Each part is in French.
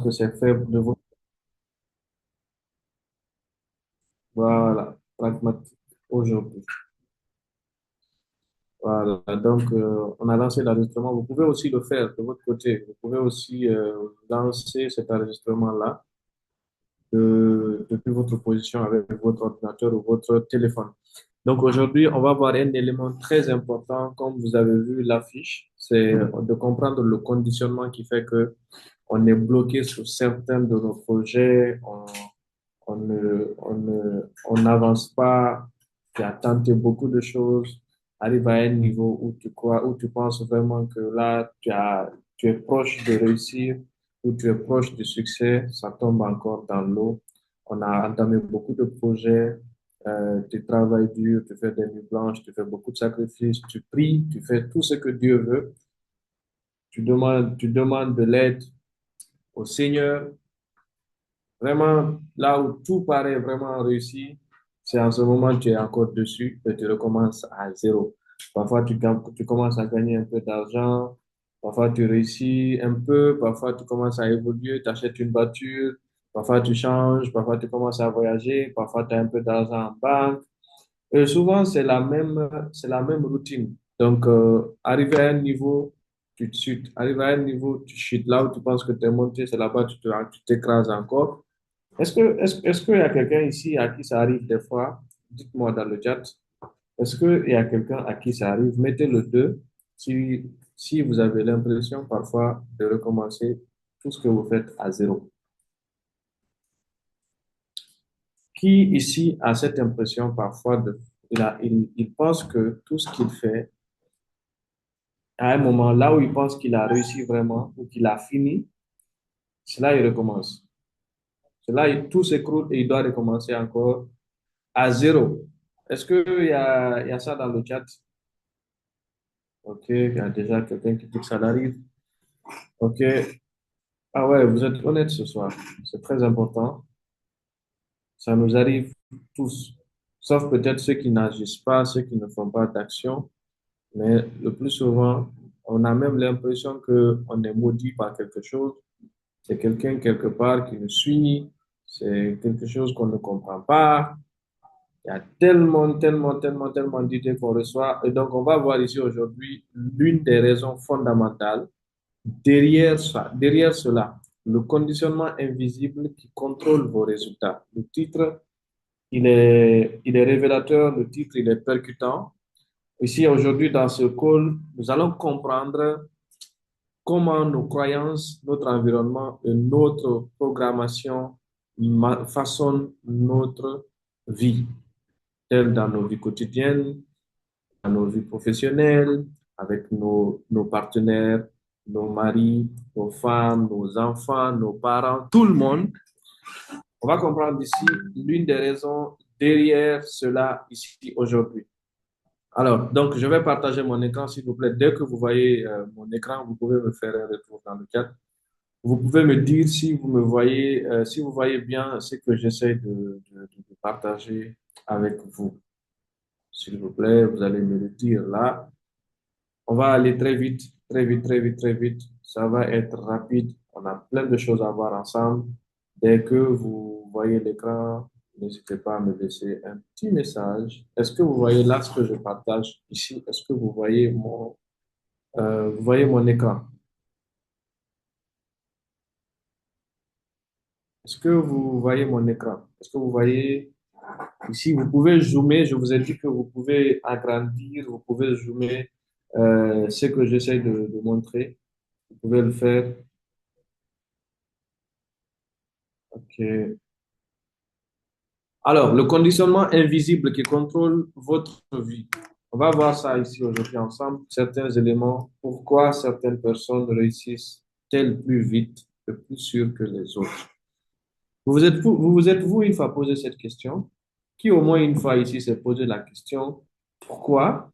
que c'est fait de votre... Voilà, pragmatique aujourd'hui. Voilà, donc on a lancé l'enregistrement. Vous pouvez aussi le faire de votre côté. Vous pouvez aussi lancer cet enregistrement-là depuis votre position avec votre ordinateur ou votre téléphone. Donc aujourd'hui, on va voir un élément très important, comme vous avez vu l'affiche, c'est de comprendre le conditionnement qui fait que on est bloqué sur certains de nos projets, on n'avance pas, tu as tenté beaucoup de choses, arrive à un niveau où tu crois, où tu penses vraiment que là, tu es proche de réussir, où tu es proche du succès, ça tombe encore dans l'eau. On a entamé beaucoup de projets, tu travailles dur, tu fais des nuits blanches, tu fais beaucoup de sacrifices, tu pries, tu fais tout ce que Dieu veut, tu demandes de l'aide au Seigneur. Vraiment, là où tout paraît vraiment réussi, c'est en ce moment que tu es encore dessus et tu recommences à zéro. Parfois, tu commences à gagner un peu d'argent, parfois tu réussis un peu, parfois tu commences à évoluer, tu achètes une voiture, parfois tu changes, parfois tu commences à voyager, parfois tu as un peu d'argent en banque. Et souvent, c'est la même routine. Donc, arrivé à un niveau, tu te chutes. Arrivé à un niveau, tu chutes. Là où tu penses que tu es monté, c'est là-bas que tu t'écrases encore. Est-ce qu'il y a quelqu'un ici à qui ça arrive des fois? Dites-moi dans le chat. Est-ce qu'il y a quelqu'un à qui ça arrive? Mettez le 2 si vous avez l'impression parfois de recommencer tout ce que vous faites à zéro. Qui ici a cette impression parfois il pense que tout ce qu'il fait, à un moment, là où il pense qu'il a réussi vraiment ou qu'il a fini, c'est là il recommence. C'est là tout s'écroule et il doit recommencer encore à zéro. Est-ce qu'il y a ça dans le chat? Ok, il y a déjà quelqu'un qui dit que ça l'arrive. Ok. Ah ouais, vous êtes honnête ce soir. C'est très important. Ça nous arrive tous. Sauf peut-être ceux qui n'agissent pas, ceux qui ne font pas d'action. Mais le plus souvent, on a même l'impression qu'on est maudit par quelque chose. C'est quelqu'un quelque part qui nous suit. C'est quelque chose qu'on ne comprend pas. Il y a tellement d'idées qu'on reçoit. Et donc, on va voir ici aujourd'hui l'une des raisons fondamentales derrière cela, le conditionnement invisible qui contrôle vos résultats. Le titre, il est révélateur, le titre, il est percutant. Ici, aujourd'hui, dans ce call, nous allons comprendre comment nos croyances, notre environnement et notre programmation façonnent notre vie, telle dans nos vies quotidiennes, dans nos vies professionnelles, avec nos partenaires, nos maris, nos femmes, nos enfants, nos parents, tout le monde. On va comprendre ici l'une des raisons derrière cela ici aujourd'hui. Alors, donc, je vais partager mon écran, s'il vous plaît. Dès que vous voyez mon écran, vous pouvez me faire un retour dans le chat. Vous pouvez me dire si vous me voyez, si vous voyez bien ce que j'essaie de partager avec vous. S'il vous plaît, vous allez me le dire là. On va aller très vite, très vite, très vite, très vite. Ça va être rapide. On a plein de choses à voir ensemble. Dès que vous voyez l'écran, n'hésitez pas à me laisser un petit message. Est-ce que vous voyez là ce que je partage ici? Est-ce que vous voyez mon écran? Est-ce que vous voyez mon écran? Est-ce que vous voyez ici? Vous pouvez zoomer. Je vous ai dit que vous pouvez agrandir, vous pouvez zoomer ce que j'essaie de montrer. Vous pouvez le faire. OK. Alors, le conditionnement invisible qui contrôle votre vie. On va voir ça ici aujourd'hui ensemble, certains éléments, pourquoi certaines personnes réussissent-elles plus vite et plus sûr que les autres. Vous êtes vous une fois posé cette question? Qui au moins une fois ici s'est posé la question, pourquoi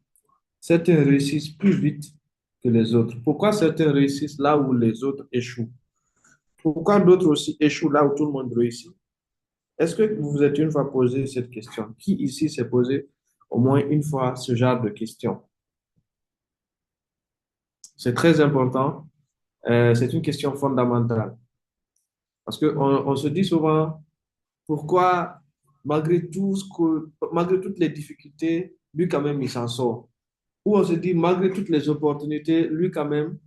certains réussissent plus vite que les autres? Pourquoi certains réussissent là où les autres échouent? Pourquoi d'autres aussi échouent là où tout le monde réussit? Est-ce que vous vous êtes une fois posé cette question? Qui ici s'est posé au moins une fois ce genre de question? C'est très important. C'est une question fondamentale. Parce qu'on se dit souvent, pourquoi, malgré toutes les difficultés, lui quand même, il s'en sort. Ou on se dit, malgré toutes les opportunités, lui quand même,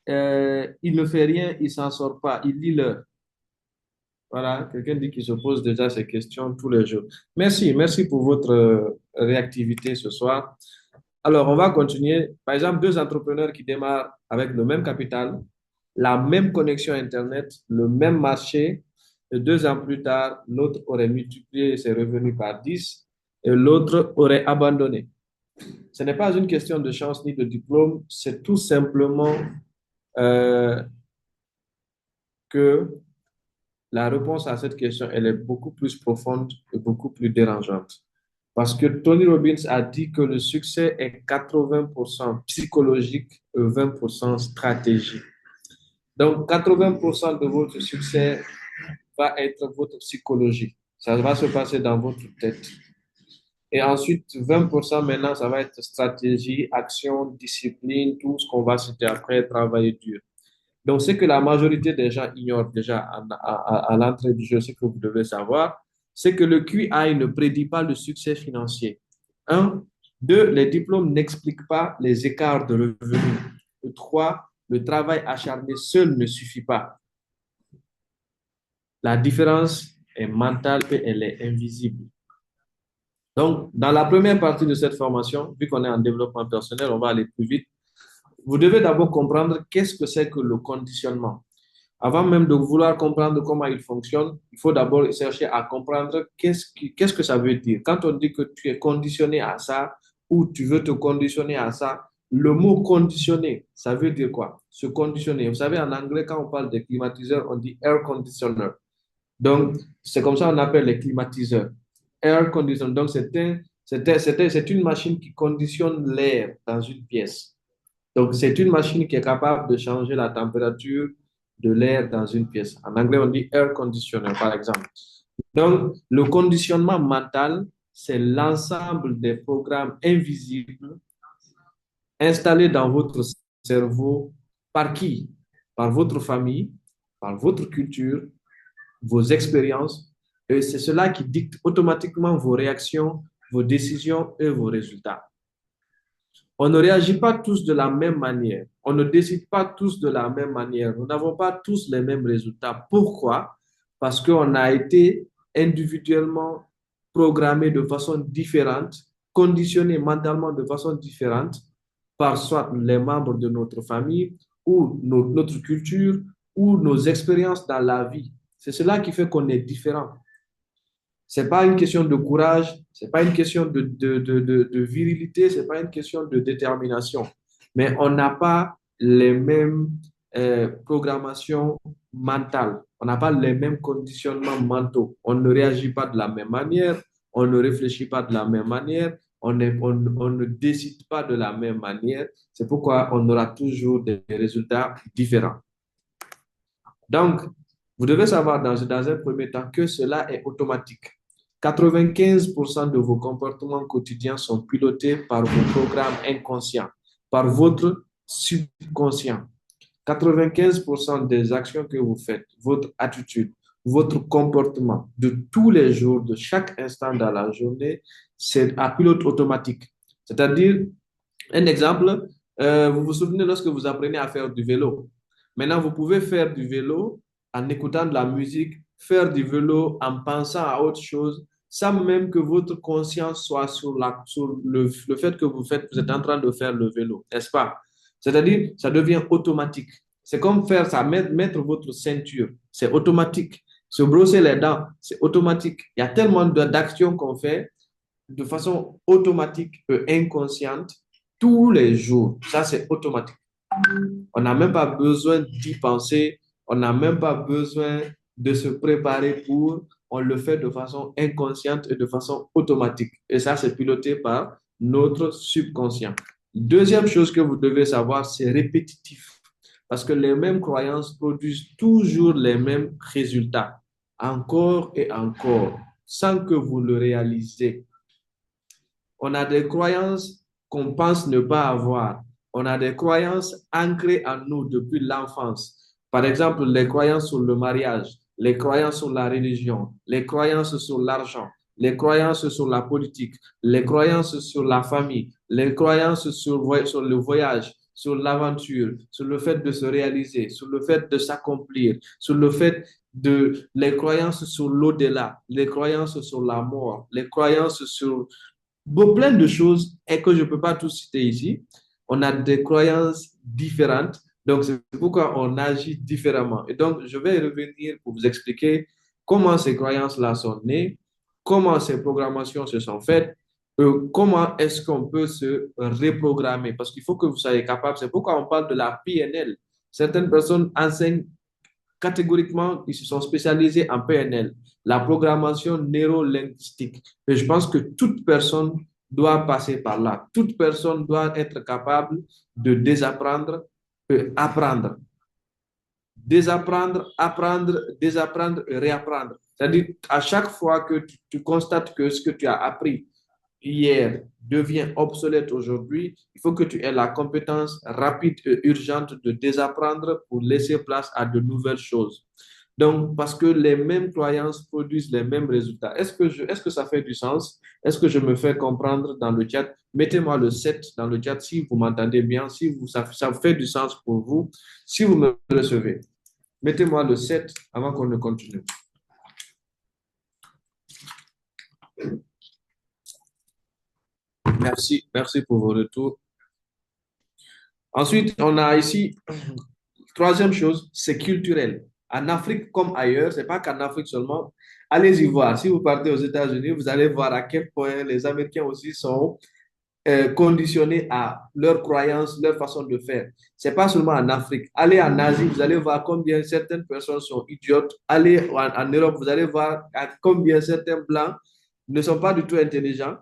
il ne fait rien, il s'en sort pas, il lit l'heure. Voilà, quelqu'un dit qu'il se pose déjà ces questions tous les jours. Merci pour votre réactivité ce soir. Alors, on va continuer. Par exemple, deux entrepreneurs qui démarrent avec le même capital, la même connexion Internet, le même marché, et 2 ans plus tard, l'autre aurait multiplié ses revenus par 10 et l'autre aurait abandonné. Ce n'est pas une question de chance ni de diplôme, c'est tout simplement euh, que la réponse à cette question, elle est beaucoup plus profonde et beaucoup plus dérangeante. Parce que Tony Robbins a dit que le succès est 80% psychologique et 20% stratégique. Donc, 80% de votre succès va être votre psychologie. Ça va se passer dans votre tête. Et ensuite, 20% maintenant, ça va être stratégie, action, discipline, tout ce qu'on va citer après, travailler dur. Donc, ce que la majorité des gens ignorent déjà à l'entrée du jeu, ce que vous devez savoir, c'est que le QI ne prédit pas le succès financier. Un. Deux, les diplômes n'expliquent pas les écarts de revenus. Trois, le travail acharné seul ne suffit pas. La différence est mentale et elle est invisible. Donc, dans la première partie de cette formation, vu qu'on est en développement personnel, on va aller plus vite. Vous devez d'abord comprendre qu'est-ce que c'est que le conditionnement. Avant même de vouloir comprendre comment il fonctionne, il faut d'abord chercher à comprendre qu'est-ce que ça veut dire. Quand on dit que tu es conditionné à ça ou tu veux te conditionner à ça, le mot conditionné, ça veut dire quoi? Se conditionner. Vous savez, en anglais, quand on parle de climatiseur, on dit air conditioner. Donc, c'est comme ça qu'on appelle les climatiseurs. Air conditioner. Donc, c'est une machine qui conditionne l'air dans une pièce. Donc, c'est une machine qui est capable de changer la température de l'air dans une pièce. En anglais, on dit air conditioner, par exemple. Donc, le conditionnement mental, c'est l'ensemble des programmes invisibles installés dans votre cerveau par qui? Par votre famille, par votre culture, vos expériences. Et c'est cela qui dicte automatiquement vos réactions, vos décisions et vos résultats. On ne réagit pas tous de la même manière. On ne décide pas tous de la même manière. Nous n'avons pas tous les mêmes résultats. Pourquoi? Parce qu'on a été individuellement programmé de façon différente, conditionné mentalement de façon différente par soit les membres de notre famille ou notre culture ou nos expériences dans la vie. C'est cela qui fait qu'on est différent. C'est pas une question de courage, c'est pas une question de virilité, c'est pas une question de détermination. Mais on n'a pas les mêmes programmations mentales, on n'a pas les mêmes conditionnements mentaux. On ne réagit pas de la même manière, on ne réfléchit pas de la même manière, on ne décide pas de la même manière. C'est pourquoi on aura toujours des résultats différents. Donc, vous devez savoir dans un premier temps que cela est automatique. 95% de vos comportements quotidiens sont pilotés par vos programmes inconscients, par votre subconscient. 95% des actions que vous faites, votre attitude, votre comportement de tous les jours, de chaque instant dans la journée, c'est à pilote automatique. C'est-à-dire, un exemple, vous vous souvenez lorsque vous apprenez à faire du vélo. Maintenant, vous pouvez faire du vélo en écoutant de la musique, faire du vélo en pensant à autre chose, sans même que votre conscience soit sur le fait que vous êtes en train de faire le vélo, n'est-ce pas? C'est-à-dire, ça devient automatique. C'est comme faire ça, mettre votre ceinture, c'est automatique. Se brosser les dents, c'est automatique. Il y a tellement d'actions qu'on fait de façon automatique et inconsciente tous les jours. Ça, c'est automatique. On n'a même pas besoin d'y penser. On n'a même pas besoin de se préparer pour. On le fait de façon inconsciente et de façon automatique. Et ça, c'est piloté par notre subconscient. Deuxième chose que vous devez savoir, c'est répétitif. Parce que les mêmes croyances produisent toujours les mêmes résultats. Encore et encore, sans que vous le réalisez. On a des croyances qu'on pense ne pas avoir. On a des croyances ancrées en nous depuis l'enfance. Par exemple, les croyances sur le mariage. les croyances sur la religion, les croyances sur l'argent, les croyances sur la politique, les croyances sur la famille, les croyances sur le voyage, sur l'aventure, sur le fait de se réaliser, sur le fait de s'accomplir, sur le fait de les croyances sur l'au-delà, les croyances sur la mort, les croyances sur plein de choses et que je ne peux pas tout citer ici. On a des croyances différentes, donc c'est pourquoi on agit différemment. Et donc, je vais revenir pour vous expliquer comment ces croyances-là sont nées, comment ces programmations se sont faites, comment est-ce qu'on peut se reprogrammer. Parce qu'il faut que vous soyez capable, c'est pourquoi on parle de la PNL. Certaines personnes enseignent catégoriquement, ils se sont spécialisés en PNL, la programmation neuro-linguistique. Et je pense que toute personne doit passer par là. Toute personne doit être capable de désapprendre, apprendre. Désapprendre, apprendre, désapprendre et réapprendre. C'est-à-dire, à chaque fois que tu constates que ce que tu as appris hier devient obsolète aujourd'hui, il faut que tu aies la compétence rapide et urgente de désapprendre pour laisser place à de nouvelles choses. Donc, parce que les mêmes croyances produisent les mêmes résultats. Est-ce que ça fait du sens? Est-ce que je me fais comprendre dans le chat? Mettez-moi le 7 dans le chat si vous m'entendez bien, si ça fait du sens pour vous, si vous me recevez. Mettez-moi le 7 avant qu'on ne continue. Merci pour vos retours. Ensuite, on a ici, troisième chose, c'est culturel. En Afrique comme ailleurs, c'est pas qu'en Afrique seulement. Allez-y voir. Si vous partez aux États-Unis, vous allez voir à quel point les Américains aussi sont conditionnés à leurs croyances, leur façon de faire. C'est pas seulement en Afrique. Allez en Asie, vous allez voir combien certaines personnes sont idiotes. Allez en Europe, vous allez voir combien certains blancs ne sont pas du tout intelligents.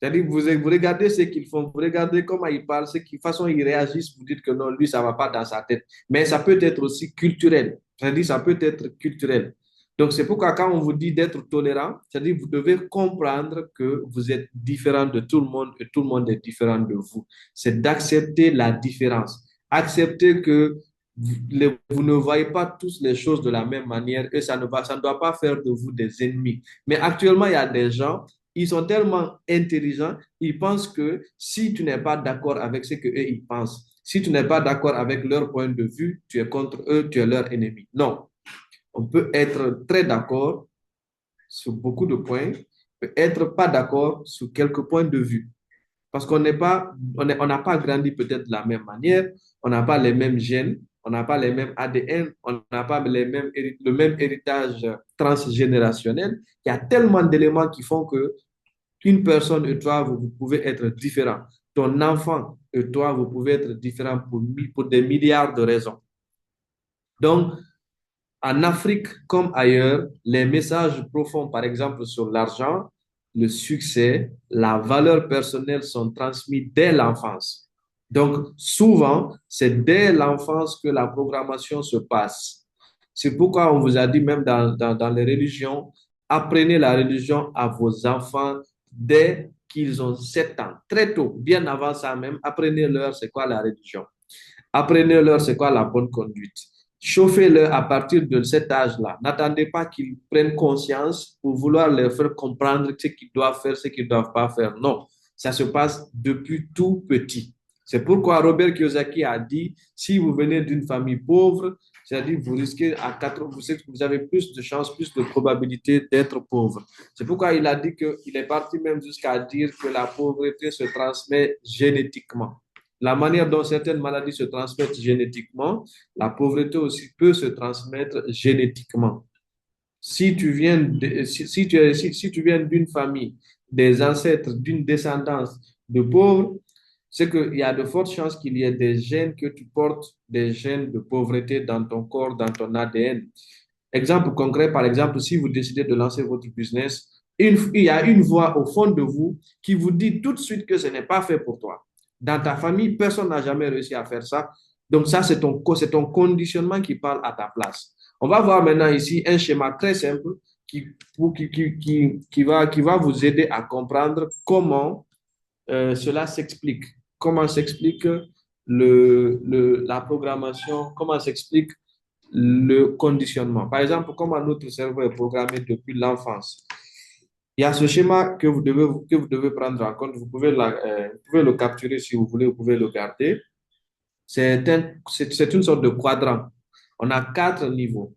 C'est-à-dire, vous regardez ce qu'ils font, vous regardez comment ils parlent, ce qui façon ils réagissent, vous dites que non, lui, ça ne va pas dans sa tête. Mais ça peut être aussi culturel. C'est-à-dire, ça peut être culturel. Donc, c'est pourquoi quand on vous dit d'être tolérant, c'est-à-dire, vous devez comprendre que vous êtes différent de tout le monde et tout le monde est différent de vous. C'est d'accepter la différence. Accepter que vous ne voyez pas tous les choses de la même manière et ça ne doit pas faire de vous des ennemis. Mais actuellement, il y a des gens ils sont tellement intelligents, ils pensent que si tu n'es pas d'accord avec ce qu'eux, ils pensent, si tu n'es pas d'accord avec leur point de vue, tu es contre eux, tu es leur ennemi. Non, on peut être très d'accord sur beaucoup de points, peut être pas d'accord sur quelques points de vue. Parce qu'on n'est pas, on n'a pas grandi peut-être de la même manière, on n'a pas les mêmes gènes, on n'a pas les mêmes ADN, on n'a pas le même héritage transgénérationnel. Il y a tellement d'éléments qui font que une personne et toi, vous pouvez être différents. Ton enfant et toi, vous pouvez être différents pour des milliards de raisons. Donc, en Afrique comme ailleurs, les messages profonds, par exemple sur l'argent, le succès, la valeur personnelle sont transmis dès l'enfance. Donc, souvent, c'est dès l'enfance que la programmation se passe. C'est pourquoi on vous a dit, même dans les religions, apprenez la religion à vos enfants dès qu'ils ont 7 ans, très tôt, bien avant ça même, apprenez-leur c'est quoi la religion. Apprenez-leur c'est quoi la bonne conduite. Chauffez-leur à partir de cet âge-là. N'attendez pas qu'ils prennent conscience pour vouloir leur faire comprendre ce qu'ils doivent faire, ce qu'ils ne doivent pas faire. Non, ça se passe depuis tout petit. C'est pourquoi Robert Kiyosaki a dit, si vous venez d'une famille pauvre, c'est-à-dire vous risquez à 4, vous avez plus de chances, plus de probabilité d'être pauvre. C'est pourquoi il a dit qu'il est parti même jusqu'à dire que la pauvreté se transmet génétiquement. La manière dont certaines maladies se transmettent génétiquement, la pauvreté aussi peut se transmettre génétiquement. Si tu viens si tu viens d'une famille, des ancêtres, d'une descendance de pauvres, c'est qu'il y a de fortes chances qu'il y ait des gènes que tu portes, des gènes de pauvreté dans ton corps, dans ton ADN. Exemple concret, par exemple, si vous décidez de lancer votre business, il y a une voix au fond de vous qui vous dit tout de suite que ce n'est pas fait pour toi. Dans ta famille, personne n'a jamais réussi à faire ça. Donc ça, c'est ton conditionnement qui parle à ta place. On va voir maintenant ici un schéma très simple qui va vous aider à comprendre comment cela s'explique. Comment s'explique la programmation, comment s'explique le conditionnement. Par exemple, comment notre cerveau est programmé depuis l'enfance. Il y a ce schéma que vous devez prendre en compte. Vous pouvez le capturer si vous voulez, vous pouvez le garder. C'est une sorte de quadrant. On a quatre niveaux.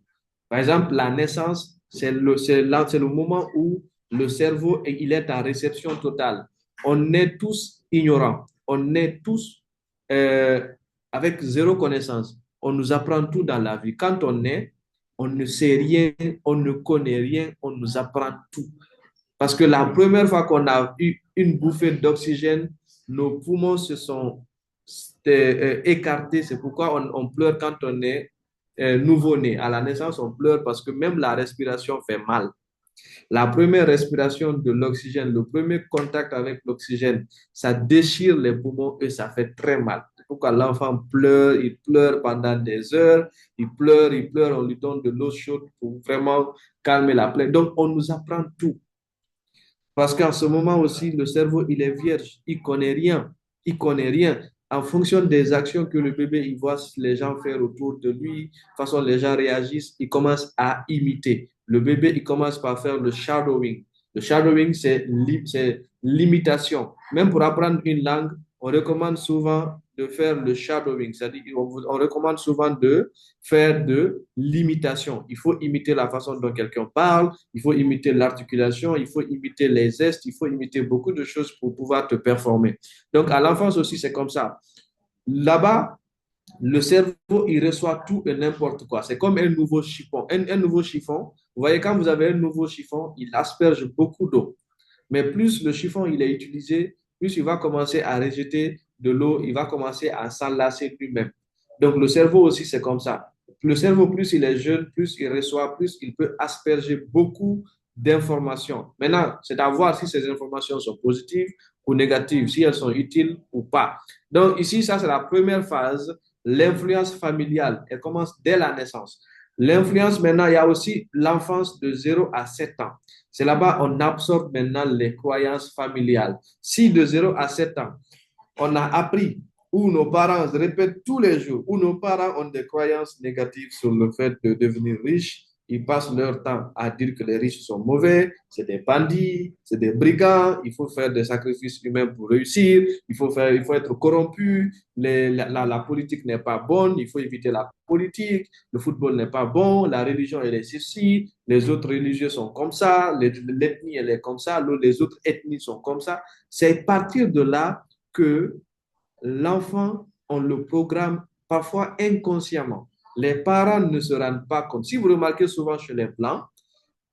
Par exemple, la naissance, c'est le moment où le cerveau il est en réception totale. On est tous ignorants. On est tous euh, avec zéro connaissance. On nous apprend tout dans la vie. Quand on est, on ne sait rien, on ne connaît rien, on nous apprend tout. Parce que la première fois qu'on a eu une bouffée d'oxygène, nos poumons se sont écartés. C'est pourquoi on pleure quand on est nouveau-né. À la naissance, on pleure parce que même la respiration fait mal. La première respiration de l'oxygène, le premier contact avec l'oxygène, ça déchire les poumons et ça fait très mal. C'est pourquoi l'enfant pleure, il pleure pendant des heures, il pleure, on lui donne de l'eau chaude pour vraiment calmer la plaie. Donc, on nous apprend tout. Parce qu'en ce moment aussi, le cerveau, il est vierge, il connaît rien, il connaît rien. En fonction des actions que le bébé, il voit les gens faire autour de lui, de toute façon, les gens réagissent, il commence à imiter. Le bébé, il commence par faire le shadowing. Le shadowing, c'est l'imitation. Même pour apprendre une langue, on recommande souvent de faire le shadowing, c'est-à-dire on recommande souvent de faire de l'imitation. Il faut imiter la façon dont quelqu'un parle, il faut imiter l'articulation, il faut imiter les gestes, il faut imiter beaucoup de choses pour pouvoir te performer. Donc, à l'enfance aussi, c'est comme ça. Là-bas, le cerveau, il reçoit tout et n'importe quoi. C'est comme un nouveau chiffon. Un nouveau chiffon, vous voyez, quand vous avez un nouveau chiffon, il asperge beaucoup d'eau. Mais plus le chiffon il est utilisé, plus il va commencer à rejeter de l'eau, il va commencer à s'enlacer lui-même. Donc le cerveau aussi, c'est comme ça. Le cerveau, plus il est jeune, plus il reçoit, plus il peut asperger beaucoup d'informations. Maintenant, c'est à voir si ces informations sont positives ou négatives, si elles sont utiles ou pas. Donc ici, ça, c'est la première phase, l'influence familiale. Elle commence dès la naissance. L'influence, maintenant, il y a aussi l'enfance de 0 à 7 ans. C'est là-bas on absorbe maintenant les croyances familiales. Si de 0 à 7 ans, on a appris où nos parents répètent tous les jours, où nos parents ont des croyances négatives sur le fait de devenir riches, ils passent leur temps à dire que les riches sont mauvais, c'est des bandits, c'est des brigands, il faut faire des sacrifices humains pour réussir, il faut être corrompu, la politique n'est pas bonne, il faut éviter la politique, le football n'est pas bon, la religion elle est ceci, les autres religieux sont comme ça, l'ethnie elle est comme ça, les autres ethnies sont comme ça. C'est à partir de là que l'enfant, on le programme parfois inconsciemment. Les parents ne se rendent pas compte. Si vous remarquez souvent chez les Blancs,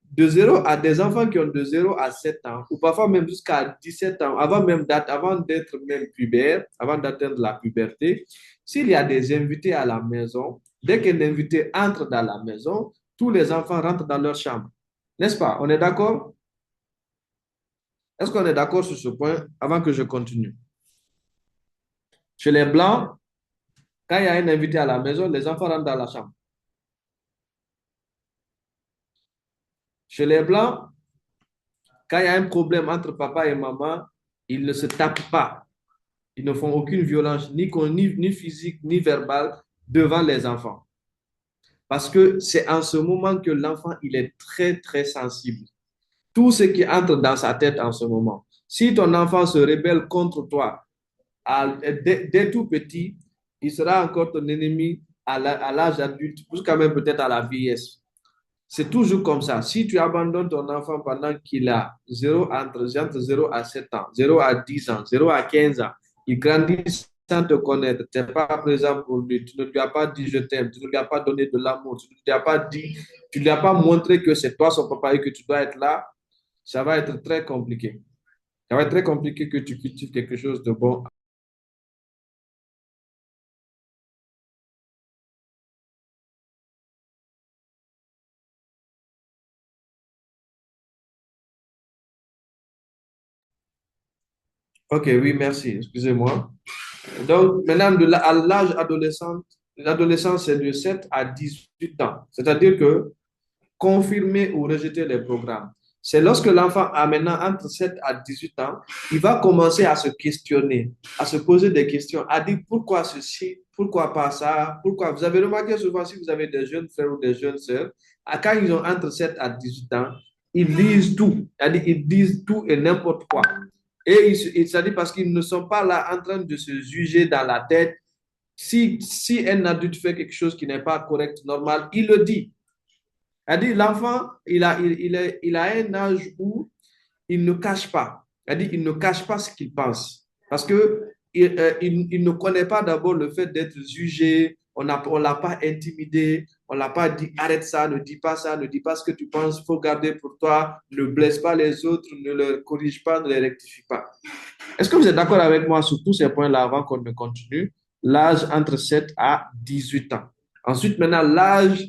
de 0 à des enfants qui ont de 0 à 7 ans, ou parfois même jusqu'à 17 ans, avant d'être même pubère, avant d'atteindre la puberté, s'il y a des invités à la maison, dès qu'un invité entre dans la maison, tous les enfants rentrent dans leur chambre. N'est-ce pas? On est d'accord? Est-ce qu'on est d'accord sur ce point avant que je continue? Chez les Blancs, quand il y a un invité à la maison, les enfants rentrent dans la chambre. Chez les Blancs, quand il y a un problème entre papa et maman, ils ne se tapent pas. Ils ne font aucune violence, ni physique, ni verbale, devant les enfants. Parce que c'est en ce moment que l'enfant, il est très, très sensible. Tout ce qui entre dans sa tête en ce moment. Si ton enfant se rebelle contre toi, dès tout petit, il sera encore ton ennemi à l'âge adulte, jusqu'à même peut-être à la vieillesse. C'est toujours comme ça. Si tu abandonnes ton enfant pendant qu'il a entre 0 à 7 ans, 0 à 10 ans, 0 à 15 ans, il grandit sans te connaître, tu n'es pas présent pour lui, tu ne lui as pas dit je t'aime, tu ne lui as pas donné de l'amour, tu ne lui as pas dit, tu ne lui as pas montré que c'est toi son papa et que tu dois être là, ça va être très compliqué. Ça va être très compliqué que tu cultives quelque chose de bon. Ok, oui, merci. Excusez-moi. Donc, maintenant, à l'âge adolescent, l'adolescence, c'est de 7 à 18 ans. C'est-à-dire que confirmer ou rejeter les programmes. C'est lorsque l'enfant a maintenant entre 7 à 18 ans, il va commencer à se questionner, à se poser des questions, à dire pourquoi ceci, pourquoi pas ça, pourquoi. Vous avez remarqué souvent si vous avez des jeunes frères ou des jeunes sœurs, quand ils ont entre 7 à 18 ans, ils lisent tout, c'est-à-dire ils disent tout et n'importe quoi. Et c'est-à-dire parce qu'ils ne sont pas là en train de se juger dans la tête. Si un adulte fait quelque chose qui n'est pas correct, normal, il le dit. C'est-à-dire l'enfant, il a un âge où il ne cache pas. C'est-à-dire il ne cache pas ce qu'il pense. Parce que il ne connaît pas d'abord le fait d'être jugé, on ne l'a pas intimidé, on ne l'a pas dit arrête ça, ne dis pas ça, ne dis pas ce que tu penses, il faut garder pour toi, ne blesse pas les autres, ne les corrige pas, ne les rectifie pas. Est-ce que vous êtes d'accord avec moi sur tous ces points-là avant qu'on ne continue? L'âge entre 7 à 18 ans. Ensuite, maintenant, l'âge,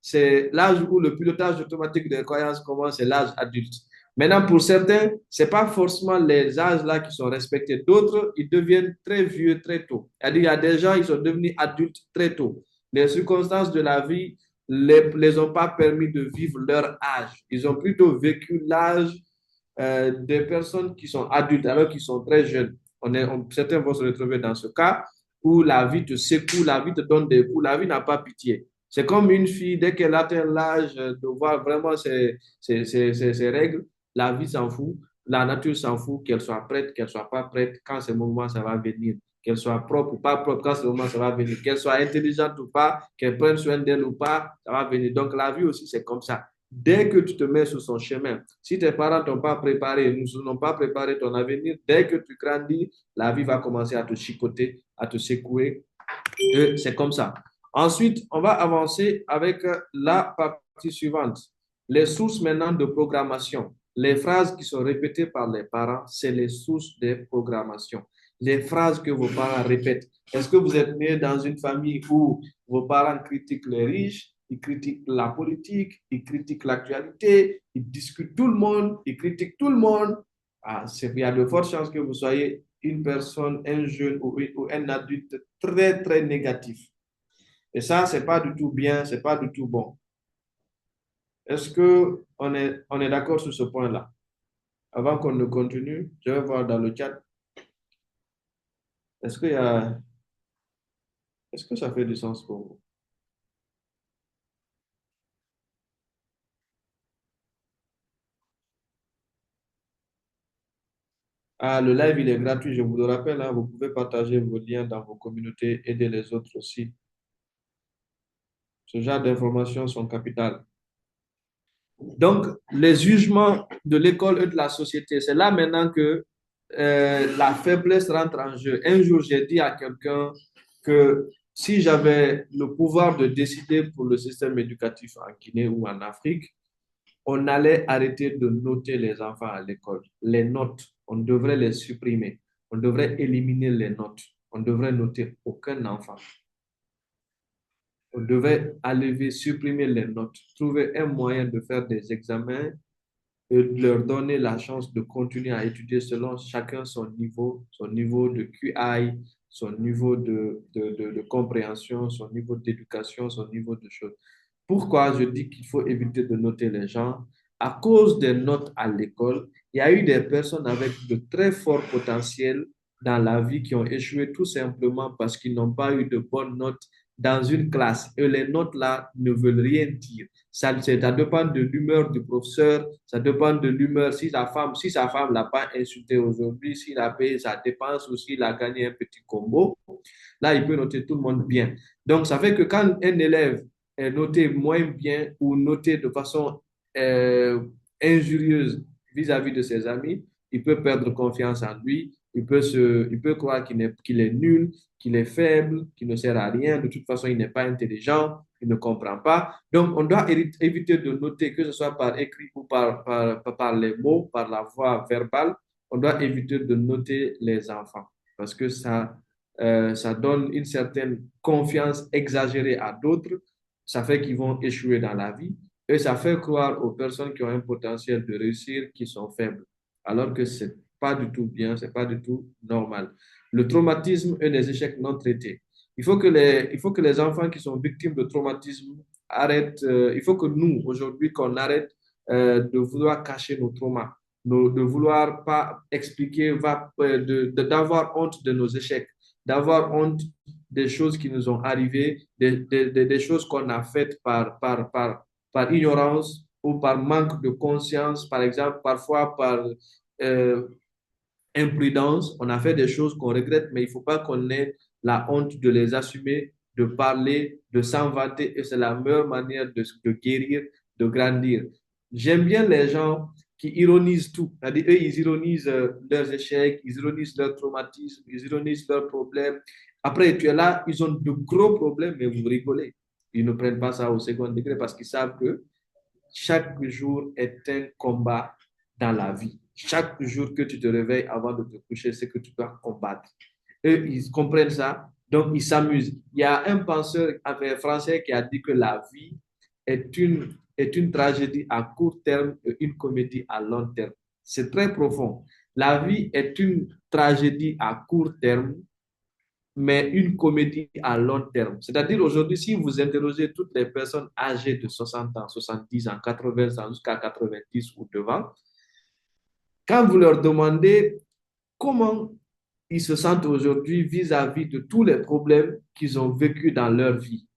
c'est l'âge où le pilotage automatique des croyances commence, c'est l'âge adulte. Maintenant, pour certains, ce n'est pas forcément les âges-là qui sont respectés. D'autres, ils deviennent très vieux très tôt. C'est-à-dire, il y a des gens, ils sont devenus adultes très tôt. Les circonstances de la vie les ont pas permis de vivre leur âge. Ils ont plutôt vécu l'âge des personnes qui sont adultes alors qu'ils sont très jeunes. Certains vont se retrouver dans ce cas où la vie te secoue, la vie te donne des coups, la vie n'a pas pitié. C'est comme une fille, dès qu'elle atteint l'âge de voir vraiment ses règles, la vie s'en fout, la nature s'en fout, qu'elle soit prête, qu'elle soit pas prête, quand ce moment ça va venir, qu'elle soit propre ou pas propre, quand ce moment ça va venir, qu'elle soit intelligente ou pas, qu'elle prenne soin d'elle ou pas, ça va venir. Donc la vie aussi, c'est comme ça. Dès que tu te mets sur son chemin, si tes parents t'ont pas préparé, nous n'ont pas préparé ton avenir, dès que tu grandis, la vie va commencer à te chicoter, à te secouer. Et c'est comme ça. Ensuite, on va avancer avec la partie suivante. Les sources maintenant de programmation. Les phrases qui sont répétées par les parents, c'est les sources de programmation. Les phrases que vos parents répètent. Est-ce que vous êtes né dans une famille où vos parents critiquent les riches, ils critiquent la politique, ils critiquent l'actualité, ils discutent tout le monde, ils critiquent tout le monde? Il y a de fortes chances que vous soyez une personne, un jeune ou un adulte très, très négatif. Et ça, c'est pas du tout bien, c'est pas du tout bon. Est-ce que on est d'accord sur ce point-là? Avant qu'on ne continue, je vais voir dans le chat. Est-ce qu'il y a, est-ce que ça fait du sens pour vous? Ah, le live, il est gratuit, je vous le rappelle, hein, vous pouvez partager vos liens dans vos communautés, aider les autres aussi. Ce genre d'informations sont capitales. Donc, les jugements de l'école et de la société, c'est là maintenant que la faiblesse rentre en jeu. Un jour, j'ai dit à quelqu'un que si j'avais le pouvoir de décider pour le système éducatif en Guinée ou en Afrique, on allait arrêter de noter les enfants à l'école. Les notes, on devrait les supprimer. On devrait éliminer les notes. On devrait noter aucun enfant. On devait enlever, supprimer les notes, trouver un moyen de faire des examens et de leur donner la chance de continuer à étudier selon chacun son niveau de QI, son niveau de compréhension, son niveau d'éducation, son niveau de choses. Pourquoi je dis qu'il faut éviter de noter les gens? À cause des notes à l'école, il y a eu des personnes avec de très forts potentiels dans la vie qui ont échoué tout simplement parce qu'ils n'ont pas eu de bonnes notes dans une classe. Et les notes là ne veulent rien dire. Ça dépend de l'humeur du professeur, ça dépend de l'humeur. Si sa femme l'a pas insulté aujourd'hui, s'il a payé sa dépense ou s'il a gagné un petit combo, là, il peut noter tout le monde bien. Donc, ça fait que quand un élève est noté moins bien ou noté de façon euh, injurieuse vis-à-vis de ses amis, il peut perdre confiance en lui, il peut croire qu'il est nul, qu'il est faible, qu'il ne sert à rien, de toute façon, il n'est pas intelligent, il ne comprend pas. Donc, on doit éviter de noter, que ce soit par écrit ou par les mots, par la voix verbale, on doit éviter de noter les enfants parce que ça donne une certaine confiance exagérée à d'autres, ça fait qu'ils vont échouer dans la vie et ça fait croire aux personnes qui ont un potentiel de réussir qu'ils sont faibles, alors que c'est pas du tout bien, c'est pas du tout normal. Le traumatisme et les échecs non traités. Il faut que les enfants qui sont victimes de traumatisme arrêtent, il faut que nous, aujourd'hui, qu'on arrête de vouloir cacher nos traumas, de vouloir pas expliquer, d'avoir honte de nos échecs, d'avoir honte des choses qui nous ont arrivées, des choses qu'on a faites par ignorance ou par manque de conscience, par exemple, parfois par euh, imprudence. On a fait des choses qu'on regrette, mais il ne faut pas qu'on ait la honte de les assumer, de parler, de s'en vanter, et c'est la meilleure manière de guérir, de grandir. J'aime bien les gens qui ironisent tout. C'est-à-dire, eux, ils ironisent leurs échecs, ils ironisent leurs traumatismes, ils ironisent leurs problèmes. Après, tu es là, ils ont de gros problèmes, mais vous rigolez. Ils ne prennent pas ça au second degré parce qu'ils savent que chaque jour est un combat dans la vie. Chaque jour que tu te réveilles avant de te coucher, c'est que tu dois combattre. Eux, ils comprennent ça, donc ils s'amusent. Il y a un penseur français qui a dit que la vie est une tragédie à court terme et une comédie à long terme. C'est très profond. La vie est une tragédie à court terme, mais une comédie à long terme. C'est-à-dire aujourd'hui, si vous interrogez toutes les personnes âgées de 60 ans, 70 ans, 80 ans, jusqu'à 90 ou devant, quand vous leur demandez comment ils se sentent aujourd'hui vis-à-vis de tous les problèmes qu'ils ont vécus dans leur vie,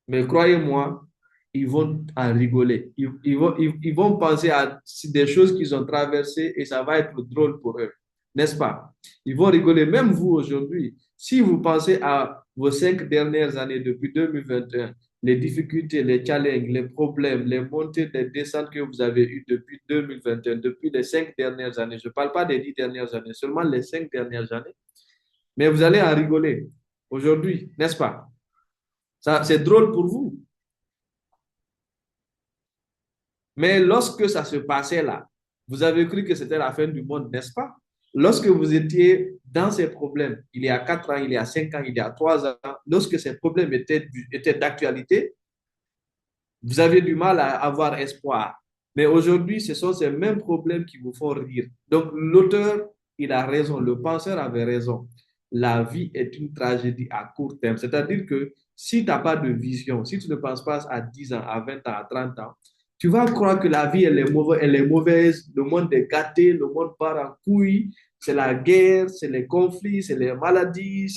mais croyez-moi, ils vont en rigoler. Ils vont penser à des choses qu'ils ont traversées et ça va être drôle pour eux, n'est-ce pas? Ils vont rigoler. Même vous aujourd'hui, si vous pensez à vos 5 dernières années depuis 2021, les difficultés, les challenges, les problèmes, les montées, les descentes que vous avez eues depuis 2021, depuis les 5 dernières années, je ne parle pas des 10 dernières années, seulement les 5 dernières années, mais vous allez en rigoler aujourd'hui, n'est-ce pas? Ça, c'est drôle pour vous. Mais lorsque ça se passait là, vous avez cru que c'était la fin du monde, n'est-ce pas? Lorsque vous étiez dans ces problèmes, il y a 4 ans, il y a 5 ans, il y a 3 ans, lorsque ces problèmes étaient d'actualité, vous aviez du mal à avoir espoir. Mais aujourd'hui, ce sont ces mêmes problèmes qui vous font rire. Donc, l'auteur, il a raison, le penseur avait raison. La vie est une tragédie à court terme. C'est-à-dire que si tu n'as pas de vision, si tu ne penses pas à 10 ans, à 20 ans, à 30 ans, tu vas croire que la vie, elle est mauvaise, le monde est gâté, le monde part en couille, c'est la guerre, c'est les conflits, c'est les maladies,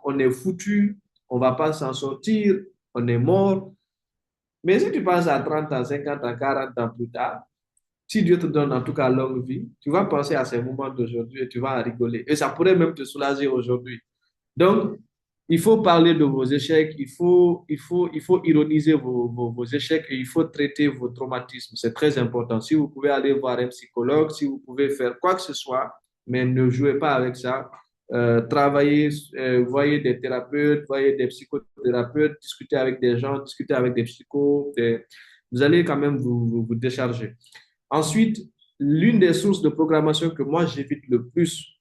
on est foutu, on ne va pas s'en sortir, on est mort. Mais si tu penses à 30 ans, 50 ans, 40 ans plus tard, si Dieu te donne en tout cas longue vie, tu vas penser à ces moments d'aujourd'hui et tu vas en rigoler. Et ça pourrait même te soulager aujourd'hui. Donc, il faut parler de vos échecs, il faut ironiser vos échecs et il faut traiter vos traumatismes. C'est très important. Si vous pouvez aller voir un psychologue, si vous pouvez faire quoi que ce soit, mais ne jouez pas avec ça. Travaillez, voyez des thérapeutes, voyez des psychothérapeutes, discutez avec des gens, discutez avec des psychos. Vous allez quand même vous décharger. Ensuite, l'une des sources de programmation que moi j'évite le plus,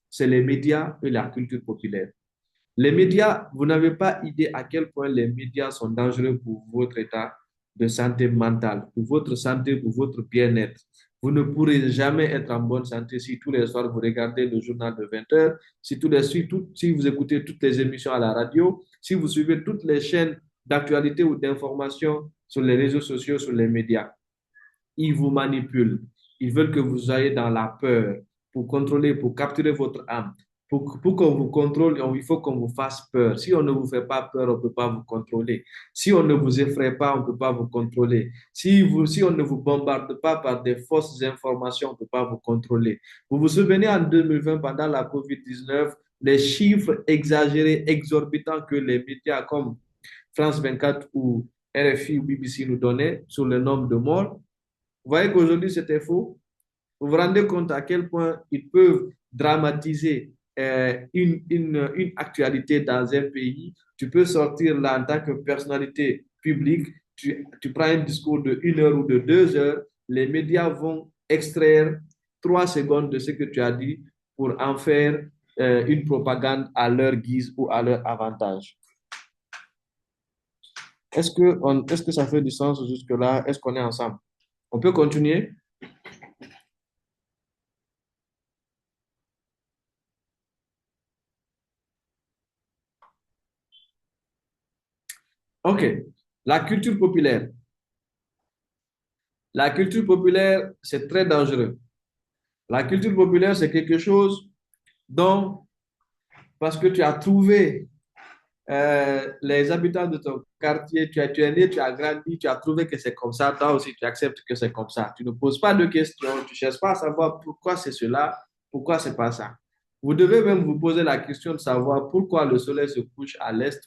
c'est les médias et la culture populaire. Les médias, vous n'avez pas idée à quel point les médias sont dangereux pour votre état de santé mentale, pour votre santé, pour votre bien-être. Vous ne pourrez jamais être en bonne santé si tous les soirs vous regardez le journal de 20 heures, si vous écoutez toutes les émissions à la radio, si vous suivez toutes les chaînes d'actualité ou d'information sur les réseaux sociaux, sur les médias. Ils vous manipulent. Ils veulent que vous soyez dans la peur pour contrôler, pour capturer votre âme. Pour qu'on vous contrôle, il faut qu'on vous fasse peur. Si on ne vous fait pas peur, on ne peut pas vous contrôler. Si on ne vous effraie pas, on ne peut pas vous contrôler. Si on ne vous bombarde pas par des fausses informations, on ne peut pas vous contrôler. Vous vous souvenez en 2020, pendant la COVID-19, les chiffres exagérés, exorbitants que les médias comme France 24 ou RFI ou BBC nous donnaient sur le nombre de morts. Vous voyez qu'aujourd'hui, c'était faux. Vous vous rendez compte à quel point ils peuvent dramatiser une actualité dans un pays. Tu peux sortir là en tant que personnalité publique, tu prends un discours de 1 heure ou de 2 heures, les médias vont extraire 3 secondes de ce que tu as dit pour en faire une propagande à leur guise ou à leur avantage. Est-ce que ça fait du sens jusque-là? Est-ce qu'on est ensemble? On peut continuer? OK. La culture populaire. La culture populaire, c'est très dangereux. La culture populaire, c'est quelque chose dont, parce que tu as trouvé les habitants de ton quartier, tu es né, tu as grandi, tu as trouvé que c'est comme ça, toi aussi tu acceptes que c'est comme ça. Tu ne poses pas de questions, tu ne cherches pas à savoir pourquoi c'est cela, pourquoi c'est pas ça. Vous devez même vous poser la question de savoir pourquoi le soleil se couche à l'est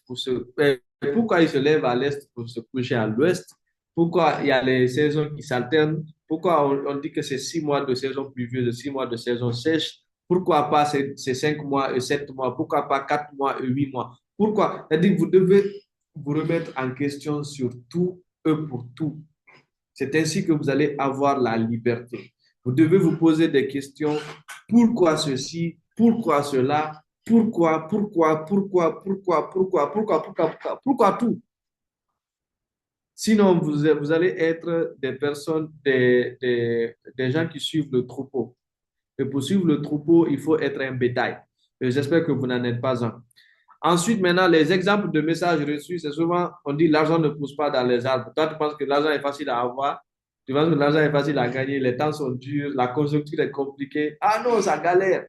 pourquoi il se lève à l'est pour se coucher à l'ouest, pourquoi il y a les saisons qui s'alternent, pourquoi on dit que c'est 6 mois de saison pluvieuse, 6 mois de saison sèche, pourquoi pas ces 5 mois et 7 mois, pourquoi pas 4 mois et 8 mois. Pourquoi? C'est-à-dire que vous devez vous remettre en question sur tout et pour tout. C'est ainsi que vous allez avoir la liberté. Vous devez vous poser des questions. Pourquoi ceci? Pourquoi cela? Pourquoi tout? Sinon, vous allez être des personnes, des gens qui suivent le troupeau. Et pour suivre le troupeau, il faut être un bétail. Et j'espère que vous n'en êtes pas un. Ensuite, maintenant, les exemples de messages reçus, c'est souvent, on dit l'argent ne pousse pas dans les arbres. Toi, tu penses que l'argent est facile à avoir, tu penses que l'argent est facile à gagner, les temps sont durs, la conjoncture est compliquée. Ah non, ça galère.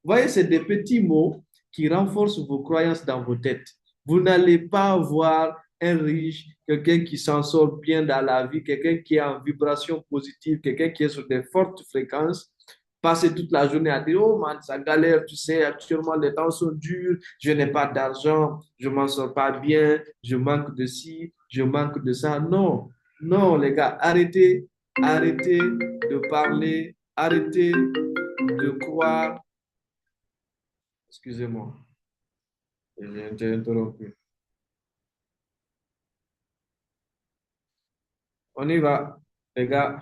Vous voyez, c'est des petits mots qui renforcent vos croyances dans vos têtes. Vous n'allez pas voir un riche, quelqu'un qui s'en sort bien dans la vie, quelqu'un qui est en vibration positive, quelqu'un qui est sur des fortes fréquences, passer toute la journée à dire, oh man, ça galère, tu sais, actuellement les temps sont durs, je n'ai pas d'argent, je m'en sors pas bien, je manque de ci, je manque de ça. Non, non, les gars, arrêtez de parler, arrêtez de croire. Excusez-moi, j'ai interrompu. On y va, les gars.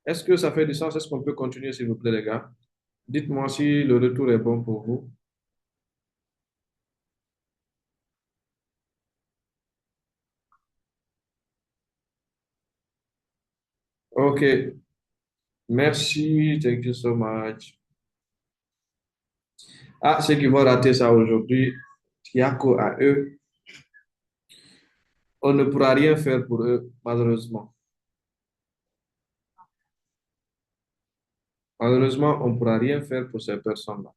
Est-ce que ça fait du sens? Est-ce qu'on peut continuer, s'il vous plaît, les gars? Dites-moi si le retour est bon pour vous. OK. Merci. Thank you so much. Ah, ceux qui vont rater ça aujourd'hui, Yako à eux, on ne pourra rien faire pour eux, malheureusement. Malheureusement, on ne pourra rien faire pour ces personnes-là.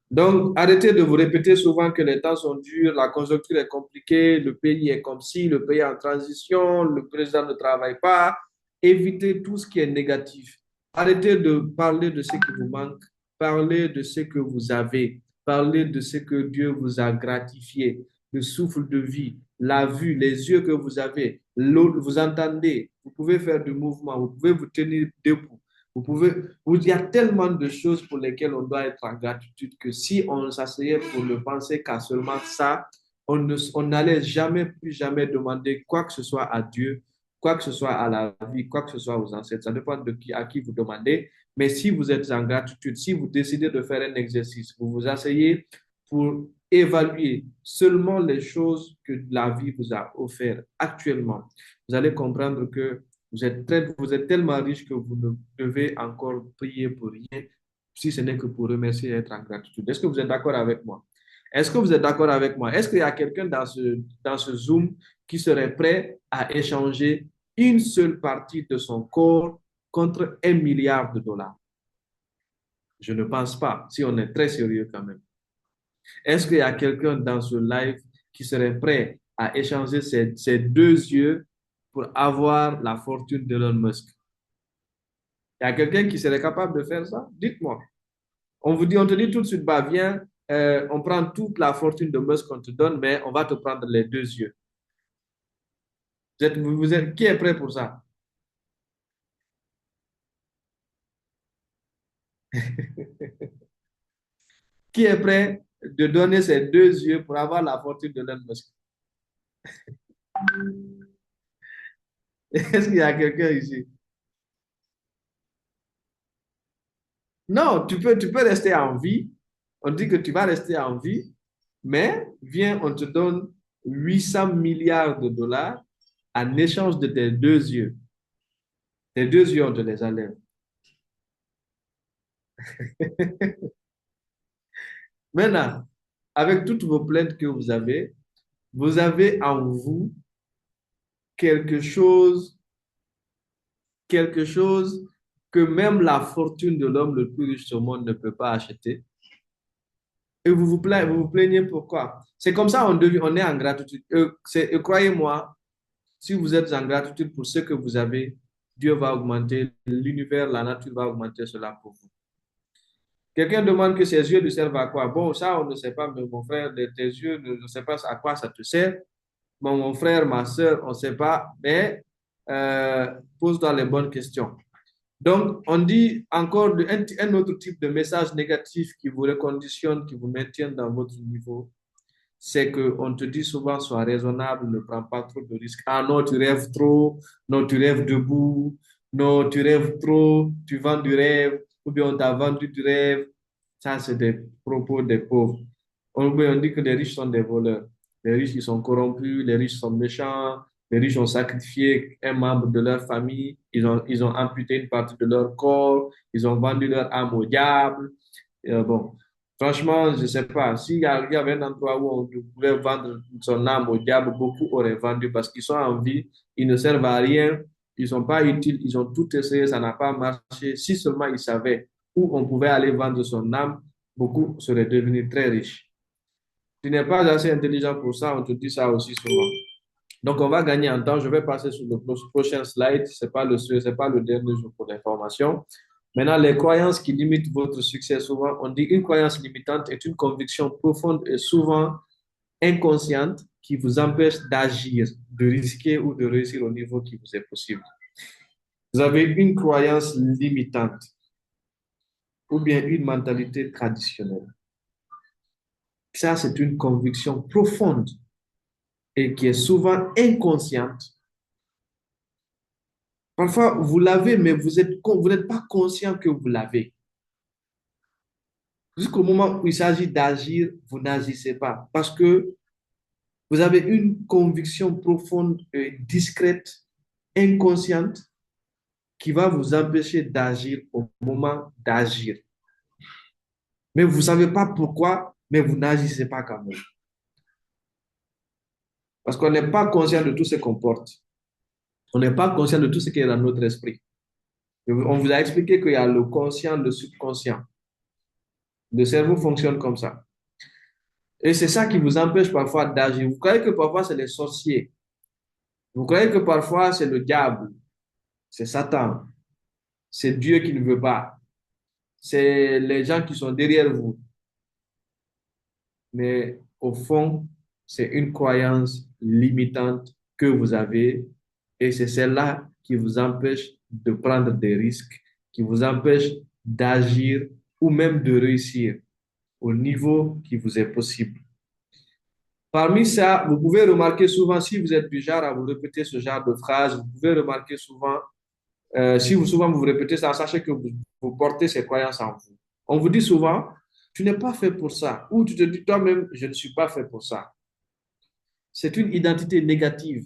Donc, arrêtez de vous répéter souvent que les temps sont durs, la conjoncture est compliquée, le pays est comme si, le pays est en transition, le président ne travaille pas. Évitez tout ce qui est négatif. Arrêtez de parler de ce qui vous manque, parlez de ce que vous avez, parlez de ce que Dieu vous a gratifié, le souffle de vie, la vue, les yeux que vous avez, l'eau, vous entendez, vous pouvez faire du mouvement, vous pouvez vous tenir debout. Vous pouvez, il y a tellement de choses pour lesquelles on doit être en gratitude que si on s'asseyait pour ne penser qu'à seulement ça, on n'allait jamais, plus jamais demander quoi que ce soit à Dieu, quoi que ce soit à la vie, quoi que ce soit aux ancêtres. Ça dépend de qui, à qui vous demandez. Mais si vous êtes en gratitude, si vous décidez de faire un exercice, vous vous asseyez pour évaluer seulement les choses que la vie vous a offertes actuellement, vous allez comprendre que vous êtes tellement riche que vous ne devez encore prier pour rien, si ce n'est que pour remercier et être en gratitude. Est-ce que vous êtes d'accord avec moi? Est-ce que vous êtes d'accord avec moi? Est-ce qu'il y a quelqu'un dans ce Zoom qui serait prêt à échanger une seule partie de son corps contre 1 milliard de dollars? Je ne pense pas, si on est très sérieux quand même. Est-ce qu'il y a quelqu'un dans ce live qui serait prêt à échanger ses 2 yeux pour avoir la fortune d'Elon Musk? Il y a quelqu'un qui serait capable de faire ça? Dites-moi. On te dit tout de suite, bah viens, on prend toute la fortune de Musk qu'on te donne, mais on va te prendre les 2 yeux. Qui est prêt pour ça? Qui est prêt de donner ses 2 yeux pour avoir la fortune de Elon Musk? Est-ce qu'il y a quelqu'un ici? Non, tu peux rester en vie. On dit que tu vas rester en vie, mais viens, on te donne 800 milliards de dollars en échange de tes 2 yeux. Tes 2 yeux, on te les enlève. Maintenant, avec toutes vos plaintes que vous avez en vous quelque chose, quelque chose que même la fortune de l'homme le plus riche au monde ne peut pas acheter. Et vous vous plaignez pourquoi? C'est comme ça on est en gratitude. Croyez-moi, si vous êtes en gratitude pour ce que vous avez, Dieu va augmenter, l'univers, la nature va augmenter cela pour vous. Quelqu'un demande que ses yeux lui servent à quoi? Bon, ça, on ne sait pas, mais mon frère, tes yeux, ne sais pas à quoi ça te sert. Bon, mon frère, ma soeur, on ne sait pas, mais pose-toi les bonnes questions. Donc, on dit encore un autre type de message négatif qui vous reconditionne, qui vous maintient dans votre niveau, c'est qu'on te dit souvent, sois raisonnable, ne prends pas trop de risques. Ah non, tu rêves trop, non, tu rêves debout, non, tu rêves trop, tu vends du rêve, ou bien on t'a vendu du rêve. Ça, c'est des propos des pauvres. On dit que les riches sont des voleurs. Les riches, ils sont corrompus, les riches sont méchants, les riches ont sacrifié un membre de leur famille, ils ont amputé une partie de leur corps, ils ont vendu leur âme au diable. Bon, franchement, je ne sais pas. Il y avait un endroit où on pouvait vendre son âme au diable, beaucoup auraient vendu parce qu'ils sont en vie, ils ne servent à rien, ils ne sont pas utiles, ils ont tout essayé, ça n'a pas marché. Si seulement ils savaient où on pouvait aller vendre son âme, beaucoup seraient devenus très riches. Tu n'es pas assez intelligent pour ça, on te dit ça aussi souvent. Donc, on va gagner en temps. Je vais passer sur le prochain slide. C'est pas le dernier jour pour l'information. Maintenant, les croyances qui limitent votre succès, souvent, on dit une croyance limitante est une conviction profonde et souvent inconsciente qui vous empêche d'agir, de risquer ou de réussir au niveau qui vous est possible. Vous avez une croyance limitante ou bien une mentalité traditionnelle. Ça, c'est une conviction profonde et qui est souvent inconsciente. Parfois, vous l'avez, mais vous n'êtes pas conscient que vous l'avez. Jusqu'au moment où il s'agit d'agir, vous n'agissez pas parce que vous avez une conviction profonde et discrète, inconsciente, qui va vous empêcher d'agir au moment d'agir. Mais vous ne savez pas pourquoi, mais vous n'agissez pas quand même. Parce qu'on n'est pas conscient de tout ce qu'on porte. On n'est pas conscient de tout ce qui est dans notre esprit. On vous a expliqué qu'il y a le conscient, le subconscient. Le cerveau fonctionne comme ça. Et c'est ça qui vous empêche parfois d'agir. Vous croyez que parfois c'est les sorciers. Vous croyez que parfois c'est le diable, c'est Satan, c'est Dieu qui ne veut pas, c'est les gens qui sont derrière vous. Mais au fond, c'est une croyance limitante que vous avez et c'est celle-là qui vous empêche de prendre des risques, qui vous empêche d'agir ou même de réussir au niveau qui vous est possible. Parmi ça, vous pouvez remarquer souvent, si vous êtes du genre à vous répéter ce genre de phrase, vous pouvez remarquer souvent, si vous souvent vous répétez ça, sachez que vous portez ces croyances en vous. On vous dit souvent, tu n'es pas fait pour ça, ou tu te dis toi-même, je ne suis pas fait pour ça. C'est une identité négative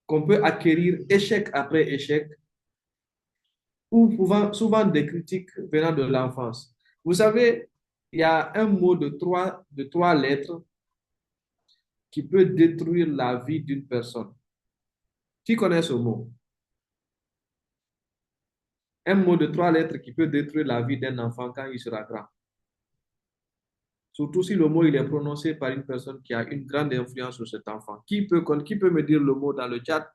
qu'on peut acquérir échec après échec, ou souvent des critiques venant de l'enfance. Vous savez, il y a un mot de trois lettres qui peut détruire la vie d'une personne. Qui connaît ce mot? Un mot de trois lettres qui peut détruire la vie d'un enfant quand il sera grand. Surtout si le mot il est prononcé par une personne qui a une grande influence sur cet enfant. Qui peut me dire le mot dans le chat?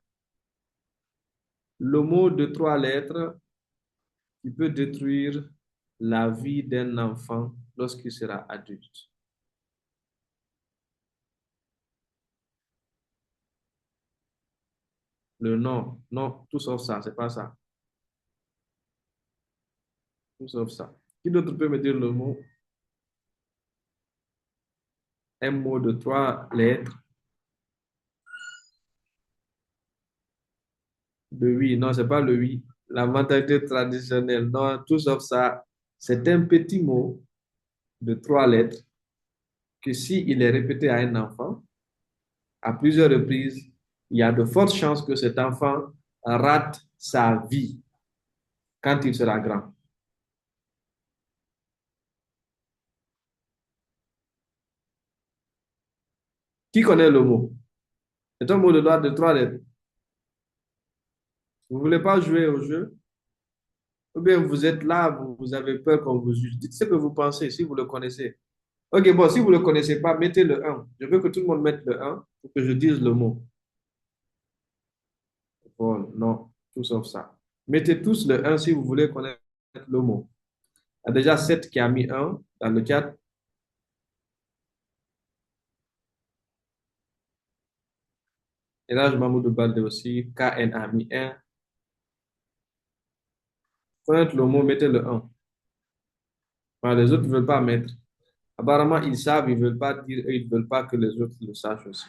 Le mot de trois lettres qui peut détruire la vie d'un enfant lorsqu'il sera adulte. Le nom, non, tout sauf ça, c'est pas ça. Tout sauf ça. Qui d'autre peut me dire le mot? Un mot de trois lettres. Le oui, non, c'est pas le oui. La mentalité traditionnelle, non, tout sauf ça. C'est un petit mot de trois lettres que s'il est répété à un enfant à plusieurs reprises, il y a de fortes chances que cet enfant rate sa vie quand il sera grand. Qui connaît le mot? C'est un mot de trois lettres. Vous ne voulez pas jouer au jeu? Ou bien vous êtes là, vous avez peur qu'on vous juge. Dites ce que vous pensez, si vous le connaissez. Ok, bon, si vous ne le connaissez pas, mettez le un. Je veux que tout le monde mette le un pour que je dise le mot. Bon, non, tout sauf ça. Mettez tous le un si vous voulez connaître le mot. Il y a déjà 7 qui a mis un dans le chat. Et là, je m'amour de Balde aussi. KN a mis un. Connaître le mot, mettez le un. Voilà, les autres ne veulent pas mettre. Apparemment, ils savent, ils ne veulent pas dire, et ils ne veulent pas que les autres le sachent aussi.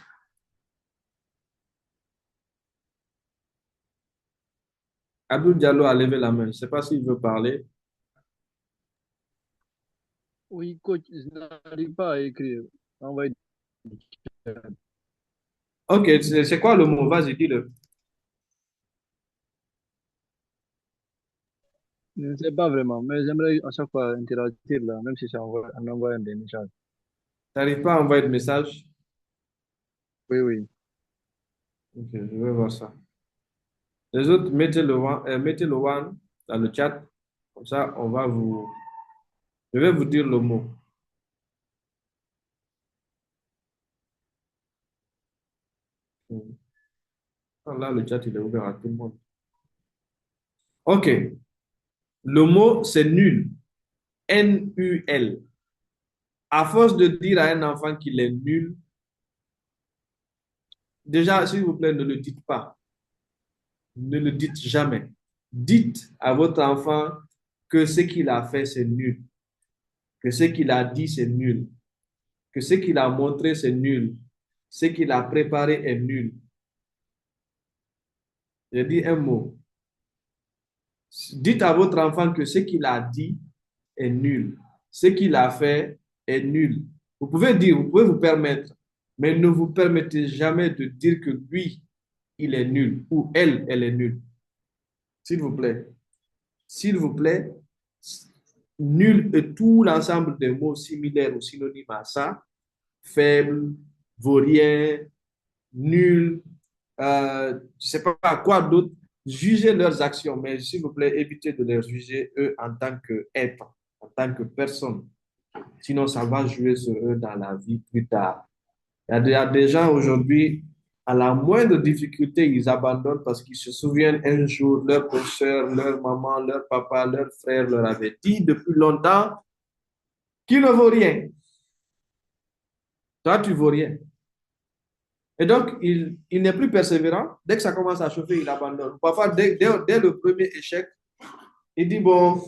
Abdul Diallo a levé la main. Je ne sais pas s'il veut parler. Oui, coach, je n'arrive pas à écrire. Envoyez. Ok, c'est quoi le mot? Vas-y, dis-le. Je ne sais pas vraiment, mais j'aimerais à chaque fois interagir là, même si c'est en envoyant des messages. Tu n'arrives pas à envoyer de message? Oui, oui. Ok, je vais voir ça. Les autres, mettez le one dans le chat. Comme ça, je vais vous dire le mot. Ah, là, le chat, il est ouvert à tout le monde. Ok, le mot, c'est nul. N-U-L. À force de dire à un enfant qu'il est nul, déjà, s'il vous plaît, ne le dites pas. Ne le dites jamais. Dites à votre enfant que ce qu'il a fait, c'est nul. Que ce qu'il a dit, c'est nul. Que ce qu'il a montré, c'est nul. Ce qu'il a préparé est nul. J'ai dit un mot. Dites à votre enfant que ce qu'il a dit est nul. Ce qu'il a fait est nul. Vous pouvez dire, vous pouvez vous permettre, mais ne vous permettez jamais de dire que lui, il est nul ou elle, elle est nulle. S'il vous plaît. S'il vous plaît, nul et tout l'ensemble des mots similaires ou synonymes à ça, faible, vaurien, nul, je ne sais pas à quoi d'autre, jugez leurs actions, mais s'il vous plaît, évitez de les juger eux en tant qu'être, en tant que personne. Sinon, ça va jouer sur eux dans la vie plus tard. Il y a des gens aujourd'hui, à la moindre difficulté, ils abandonnent parce qu'ils se souviennent un jour, leur professeur, leur maman, leur papa, leur frère leur avait dit depuis longtemps qu'il ne vaut rien. Toi, tu ne vaux rien. Et donc, il n'est plus persévérant. Dès que ça commence à chauffer, il abandonne. Parfois, dès le premier échec, il dit, bon, de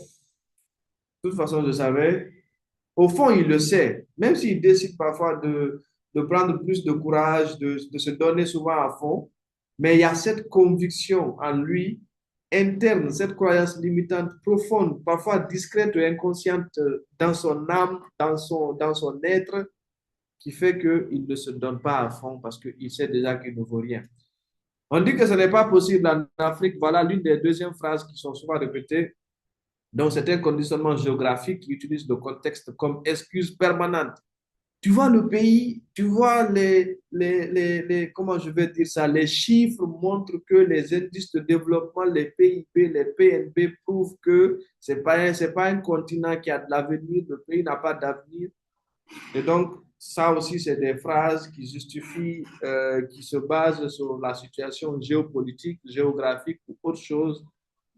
toute façon, je savais. Au fond, il le sait. Même s'il décide parfois de prendre plus de courage, de se donner souvent à fond, mais il y a cette conviction en lui, interne, cette croyance limitante profonde, parfois discrète et inconsciente dans son âme, dans son être, qui fait qu'il ne se donne pas à fond parce qu'il sait déjà qu'il ne vaut rien. On dit que ce n'est pas possible en Afrique. Voilà l'une des deuxièmes phrases qui sont souvent répétées. Donc, c'est un conditionnement géographique qui utilise le contexte comme excuse permanente. Tu vois le pays, tu vois comment je vais dire ça, les chiffres montrent que les indices de développement, les PIB, les PNB prouvent que c'est pas un continent qui a de l'avenir, le pays n'a pas d'avenir. Et donc, ça aussi, c'est des phrases qui justifient, qui se basent sur la situation géopolitique, géographique ou autre chose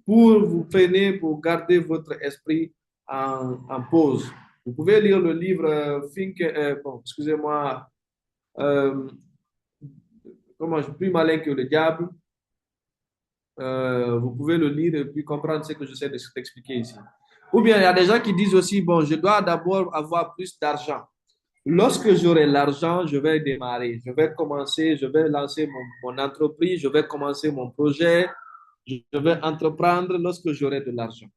pour vous freiner, pour garder votre esprit en pause. Vous pouvez lire le livre bon, excusez-moi, euh, comment je plus malin que le diable. Vous pouvez le lire et puis comprendre ce que j'essaie de t'expliquer ici. Ou bien il y a des gens qui disent aussi, bon, je dois d'abord avoir plus d'argent. Lorsque j'aurai l'argent, je vais démarrer, je vais commencer, je vais lancer mon entreprise, je vais commencer mon projet, je vais entreprendre lorsque j'aurai de l'argent.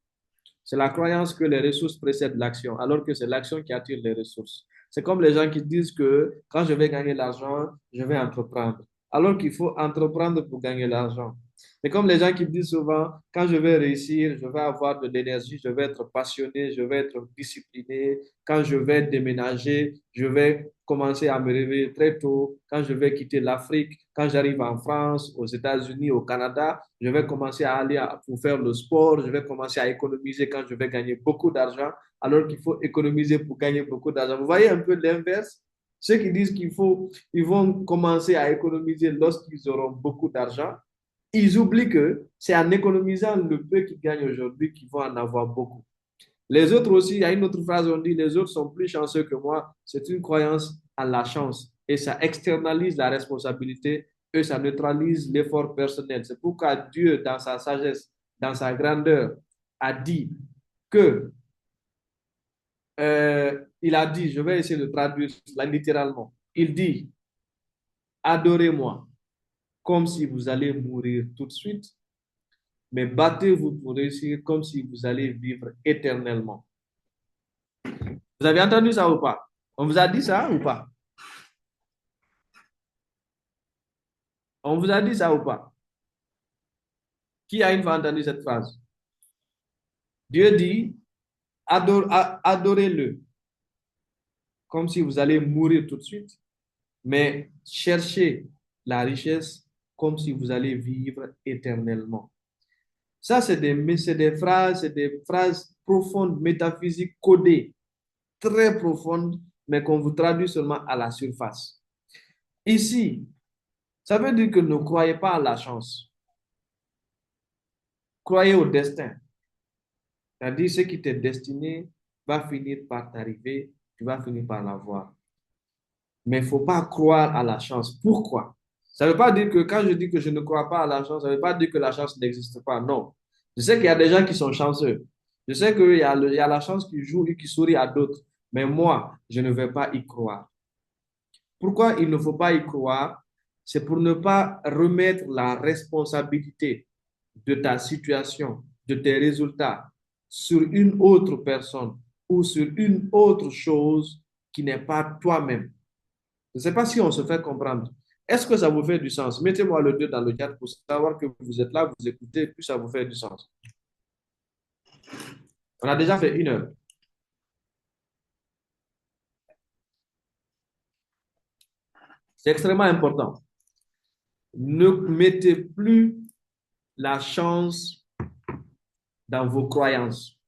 C'est la croyance que les ressources précèdent l'action, alors que c'est l'action qui attire les ressources. C'est comme les gens qui disent que quand je vais gagner l'argent, je vais entreprendre, alors qu'il faut entreprendre pour gagner l'argent. C'est comme les gens qui disent souvent, quand je vais réussir, je vais avoir de l'énergie, je vais être passionné, je vais être discipliné. Quand je vais déménager, je vais commencer à me réveiller très tôt. Quand je vais quitter l'Afrique, quand j'arrive en France, aux États-Unis, au Canada, je vais commencer à aller pour faire le sport, je vais commencer à économiser quand je vais gagner beaucoup d'argent, alors qu'il faut économiser pour gagner beaucoup d'argent. Vous voyez un peu l'inverse? Ceux qui disent ils vont commencer à économiser lorsqu'ils auront beaucoup d'argent, ils oublient que c'est en économisant le peu qu'ils gagnent aujourd'hui qu'ils vont en avoir beaucoup. Les autres aussi, il y a une autre phrase, on dit les autres sont plus chanceux que moi. C'est une croyance en la chance et ça externalise la responsabilité et ça neutralise l'effort personnel. C'est pourquoi Dieu, dans sa sagesse, dans sa grandeur, a dit que, il a dit, je vais essayer de traduire là littéralement, il dit, adorez-moi comme si vous allez mourir tout de suite, mais battez-vous pour réussir comme si vous allez vivre éternellement. Vous avez entendu ça ou pas? On vous a dit ça ou pas? On vous a dit ça ou pas? Qui a une fois entendu cette phrase? Dieu dit, adorez-le comme si vous allez mourir tout de suite, mais cherchez la richesse comme si vous allez vivre éternellement. Ça, c'est des phrases profondes, métaphysiques, codées, très profondes, mais qu'on vous traduit seulement à la surface. Ici, ça veut dire que ne croyez pas à la chance. Croyez au destin. C'est-à-dire, ce qui t'est destiné va finir par t'arriver, tu vas finir par l'avoir. Mais il ne faut pas croire à la chance. Pourquoi? Ça ne veut pas dire que quand je dis que je ne crois pas à la chance, ça ne veut pas dire que la chance n'existe pas. Non. Je sais qu'il y a des gens qui sont chanceux. Je sais qu'il y a la chance qui joue et qui sourit à d'autres. Mais moi, je ne vais pas y croire. Pourquoi il ne faut pas y croire? C'est pour ne pas remettre la responsabilité de ta situation, de tes résultats sur une autre personne ou sur une autre chose qui n'est pas toi-même. Je ne sais pas si on se fait comprendre. Est-ce que ça vous fait du sens? Mettez-moi le 2 dans le chat pour savoir que vous êtes là, vous écoutez, puis ça vous fait du sens. On a déjà fait 1 heure. C'est extrêmement important. Ne mettez plus la chance dans vos croyances.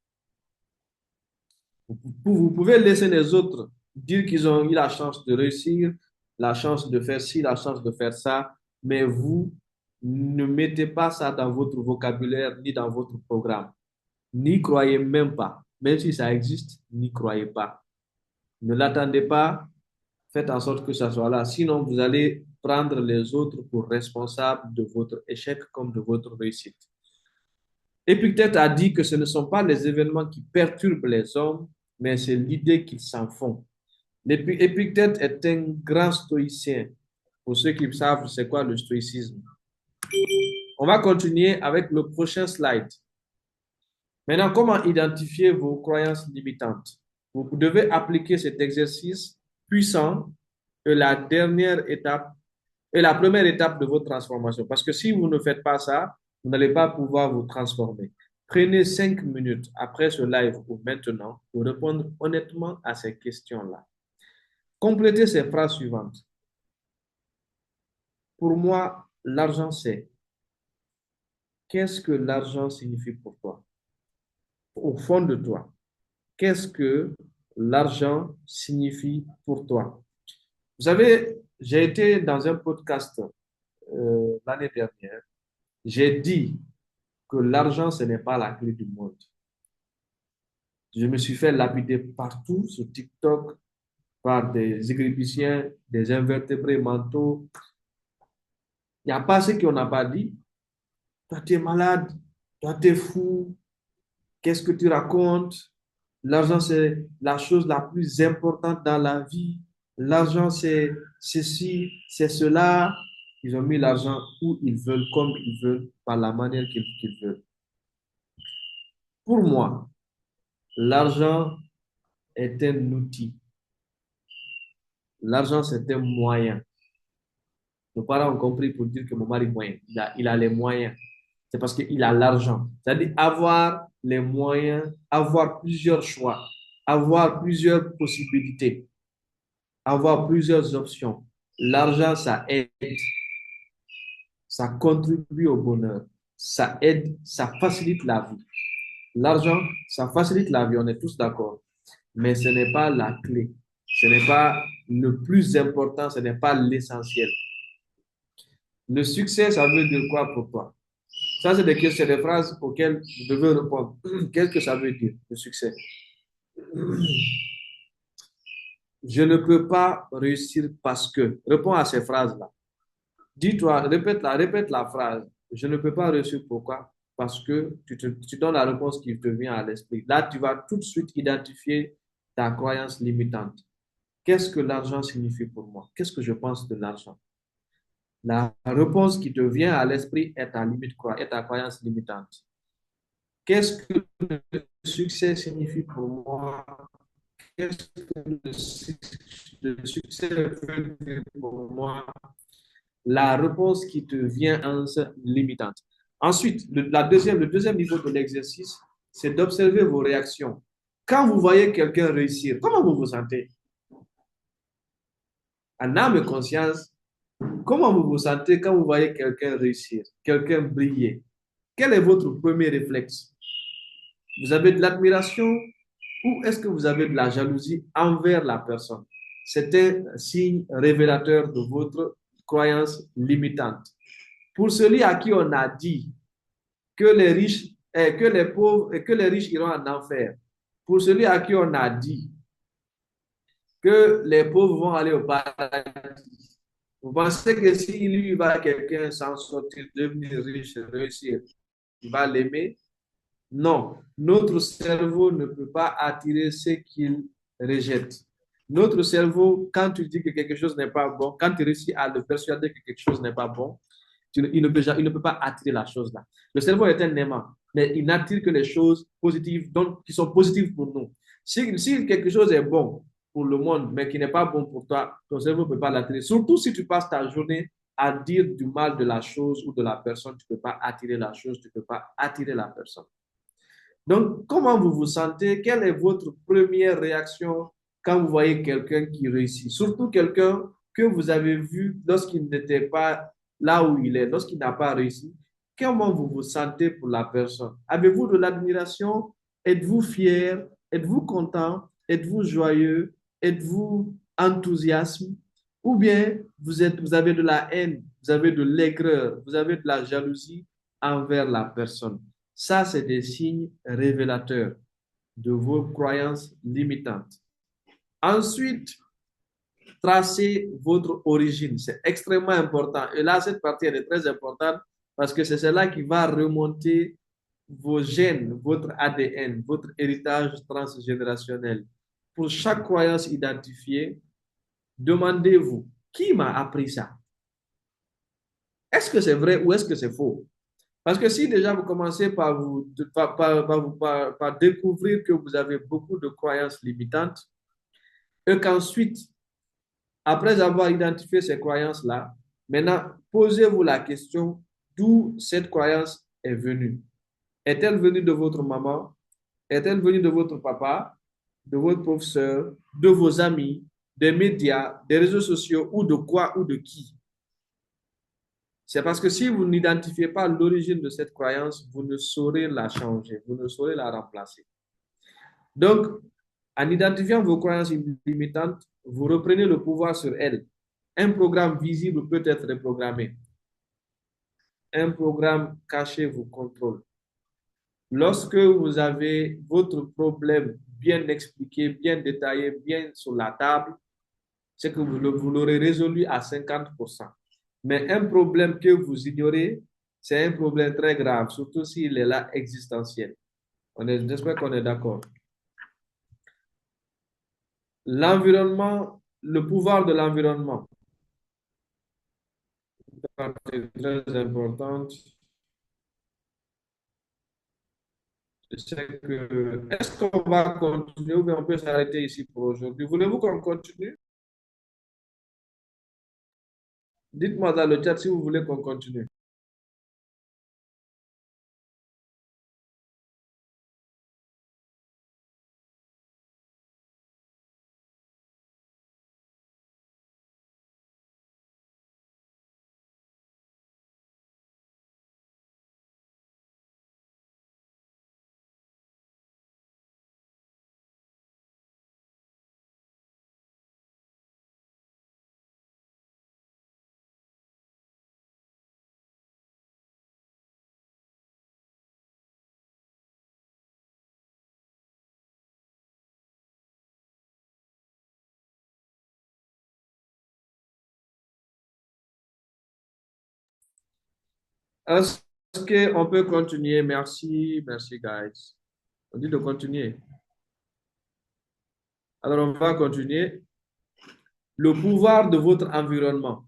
Vous pouvez laisser les autres dire qu'ils ont eu la chance de réussir, la chance de faire ci, la chance de faire ça, mais vous ne mettez pas ça dans votre vocabulaire ni dans votre programme. N'y croyez même pas. Même si ça existe, n'y croyez pas. Ne l'attendez pas, faites en sorte que ça soit là. Sinon, vous allez prendre les autres pour responsables de votre échec comme de votre réussite. Épictète a dit que ce ne sont pas les événements qui perturbent les hommes, mais c'est l'idée qu'ils s'en font. Épictète est un grand stoïcien. Pour ceux qui savent, c'est quoi le stoïcisme. On va continuer avec le prochain slide. Maintenant, comment identifier vos croyances limitantes? Vous devez appliquer cet exercice puissant et la dernière étape et la première étape de votre transformation. Parce que si vous ne faites pas ça, vous n'allez pas pouvoir vous transformer. Prenez 5 minutes après ce live ou maintenant pour répondre honnêtement à ces questions-là. Complétez ces phrases suivantes. Pour moi, l'argent, c'est. Qu'est-ce que l'argent signifie pour toi? Au fond de toi, qu'est-ce que l'argent signifie pour toi? Vous savez, j'ai été dans un podcast l'année dernière. J'ai dit que l'argent, ce n'est pas la clé du monde. Je me suis fait lapider partout sur TikTok par des égrépiciens, des invertébrés mentaux. Il n'y a pas ce qu'on n'a pas dit. Toi, tu es malade. Toi, tu es fou. Qu'est-ce que tu racontes? L'argent, c'est la chose la plus importante dans la vie. L'argent, c'est ceci, c'est cela. Ils ont mis l'argent où ils veulent, comme ils veulent, par la manière qu'ils veulent. Pour moi, l'argent est un outil. L'argent, c'est un moyen. Nos parents ont compris pour dire que mon mari est moyen. Il a les moyens. C'est parce qu'il a l'argent. C'est-à-dire avoir les moyens, avoir plusieurs choix, avoir plusieurs possibilités, avoir plusieurs options. L'argent, ça aide, ça contribue au bonheur, ça aide, ça facilite la vie. L'argent, ça facilite la vie, on est tous d'accord. Mais ce n'est pas la clé. Ce n'est pas le plus important, ce n'est pas l'essentiel. Le succès, ça veut dire quoi pour toi? Ça, c'est des questions, des phrases auxquelles vous devez répondre. Qu'est-ce que ça veut dire, le succès? Je ne peux pas réussir parce que. Réponds à ces phrases-là. Dis-toi, répète la phrase. Je ne peux pas réussir pourquoi? Parce que tu donnes la réponse qui te vient à l'esprit. Là, tu vas tout de suite identifier ta croyance limitante. Qu'est-ce que l'argent signifie pour moi? Qu'est-ce que je pense de l'argent? La réponse qui te vient à l'esprit est ta limite, est ta croyance limitante. Qu'est-ce que le succès signifie pour moi? Qu'est-ce que le succès veut dire pour moi? La réponse qui te vient en limitante. Ensuite, le deuxième niveau de l'exercice, c'est d'observer vos réactions. Quand vous voyez quelqu'un réussir, comment vous vous sentez? En âme et conscience, comment vous vous sentez quand vous voyez quelqu'un réussir, quelqu'un briller? Quel est votre premier réflexe? Vous avez de l'admiration ou est-ce que vous avez de la jalousie envers la personne? C'est un signe révélateur de votre croyance limitante. Pour celui à qui on a dit que les riches, que les pauvres et que les riches iront en enfer, pour celui à qui on a dit que les pauvres vont aller au paradis, vous pensez que si lui va quelqu'un s'en sortir, devenir riche, réussir, il va l'aimer? Non, notre cerveau ne peut pas attirer ce qu'il rejette. Notre cerveau, quand tu dis que quelque chose n'est pas bon, quand tu réussis à le persuader que quelque chose n'est pas bon, il ne peut pas attirer la chose là. Le cerveau est un aimant, mais il n'attire que les choses positives, donc qui sont positives pour nous. Si quelque chose est bon pour le monde, mais qui n'est pas bon pour toi, ton cerveau ne peut pas l'attirer. Surtout si tu passes ta journée à dire du mal de la chose ou de la personne, tu ne peux pas attirer la chose, tu ne peux pas attirer la personne. Donc, comment vous vous sentez? Quelle est votre première réaction quand vous voyez quelqu'un qui réussit? Surtout quelqu'un que vous avez vu lorsqu'il n'était pas là où il est, lorsqu'il n'a pas réussi. Comment vous vous sentez pour la personne? Avez-vous de l'admiration? Êtes-vous fier? Êtes-vous content? Êtes-vous joyeux? Êtes-vous enthousiaste? Ou bien vous avez de la haine, vous avez de l'aigreur, vous avez de la jalousie envers la personne. Ça, c'est des signes révélateurs de vos croyances limitantes. Ensuite, tracez votre origine. C'est extrêmement important. Et là, cette partie elle est très importante parce que c'est cela qui va remonter vos gènes, votre ADN, votre héritage transgénérationnel. Pour chaque croyance identifiée, demandez-vous, qui m'a appris ça? Est-ce que c'est vrai ou est-ce que c'est faux? Parce que si déjà vous commencez par découvrir que vous avez beaucoup de croyances limitantes et qu'ensuite, après avoir identifié ces croyances-là, maintenant, posez-vous la question d'où cette croyance est venue. Est-elle venue de votre maman? Est-elle venue de votre papa, de votre professeur, de vos amis, des médias, des réseaux sociaux ou de quoi ou de qui? C'est parce que si vous n'identifiez pas l'origine de cette croyance, vous ne saurez la changer, vous ne saurez la remplacer. Donc, en identifiant vos croyances limitantes, vous reprenez le pouvoir sur elles. Un programme visible peut être reprogrammé. Un programme caché vous contrôle. Lorsque vous avez votre problème bien expliqué, bien détaillé, bien sur la table, c'est que vous l'aurez résolu à 50%. Mais un problème que vous ignorez, c'est un problème très grave, surtout s'il est là existentiel. J'espère qu'on est d'accord. L'environnement, le pouvoir de l'environnement, c'est très importante. Est-ce qu'on va continuer ou bien on peut s'arrêter ici pour aujourd'hui? Voulez-vous qu'on continue? Dites-moi dans le chat si vous voulez qu'on continue. Est-ce qu'on peut continuer? Merci, merci, guys. On dit de continuer. Alors, on va continuer. Le pouvoir de votre environnement.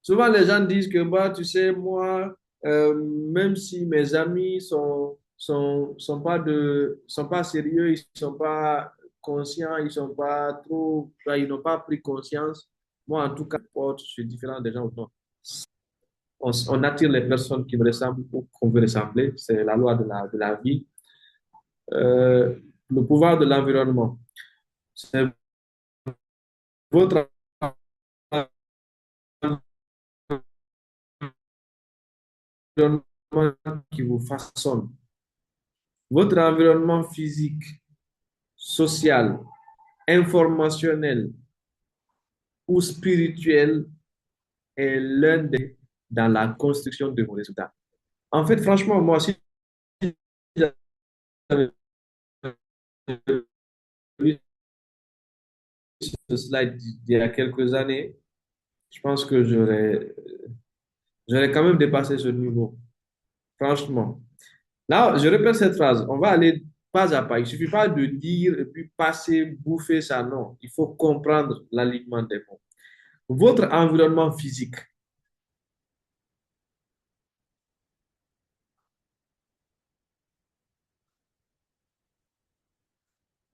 Souvent, les gens disent que, bah, tu sais, moi, même si mes amis sont pas sérieux, ils sont pas conscients, ils sont pas trop, ils n'ont pas pris conscience. Moi, en tout cas, je suis différent des gens autour. On attire les personnes qui me ressemblent ou qu'on veut ressembler. C'est la loi de la vie. Euh, le pouvoir de l'environnement. C'est votre environnement qui vous façonne. Votre environnement physique, social, informationnel ou spirituel est l'un des dans la construction de vos résultats. En fait, franchement, moi aussi, j'avais vu ce slide il y a quelques années. Je pense que j'aurais quand même dépassé ce niveau. Franchement. Là, je répète cette phrase. On va aller pas à pas. Il ne suffit pas de dire et puis passer, bouffer ça. Non. Il faut comprendre l'alignement des mots. Votre environnement physique.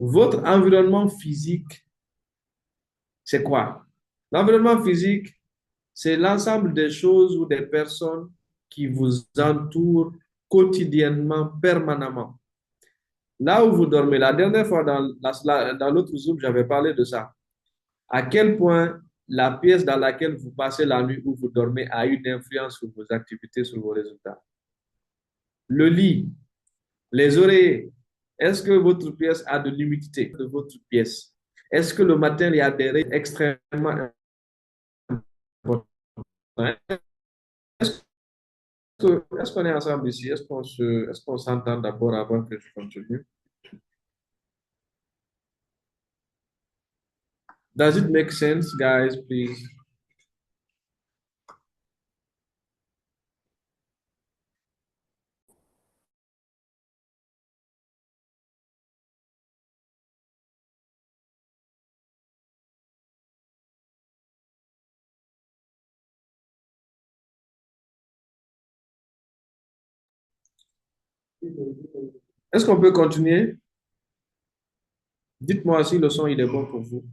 Votre environnement physique, c'est quoi? L'environnement physique, c'est l'ensemble des choses ou des personnes qui vous entourent quotidiennement, permanemment. Là où vous dormez, la dernière fois dans l'autre Zoom, j'avais parlé de ça. À quel point la pièce dans laquelle vous passez la nuit où vous dormez a une influence sur vos activités, sur vos résultats. Le lit, les oreillers, est-ce que votre pièce a de l'humidité de votre pièce? Est-ce que le matin, il y a des rayons extrêmement importants? Est-ce qu'on est ensemble ici? Est-ce qu'on s'entend d'abord avant que je continue? Does it make sense, guys, please? Est-ce qu'on peut continuer? Dites-moi si le son il est bon pour vous.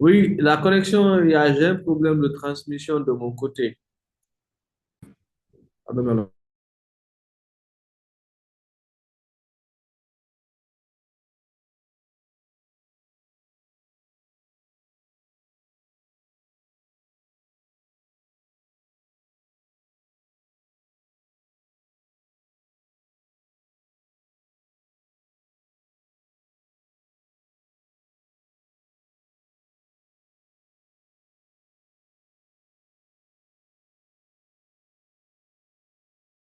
Oui, la connexion, j'ai un problème de transmission de mon côté. Ah ben alors.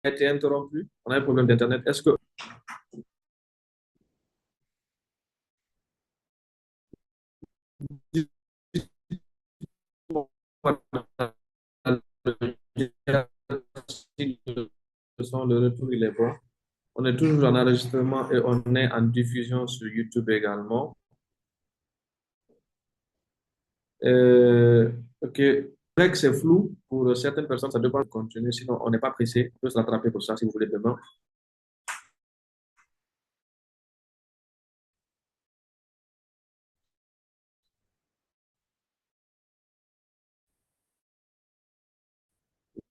A été interrompu. On a un problème d'Internet. Est-ce que le son, le retour, il est bon? On est toujours en enregistrement et on est en diffusion sur YouTube également. OK. C'est vrai que c'est flou pour certaines personnes, ça dépend du contenu. Sinon, on n'est pas pressé. On peut se rattraper pour ça si vous voulez demain.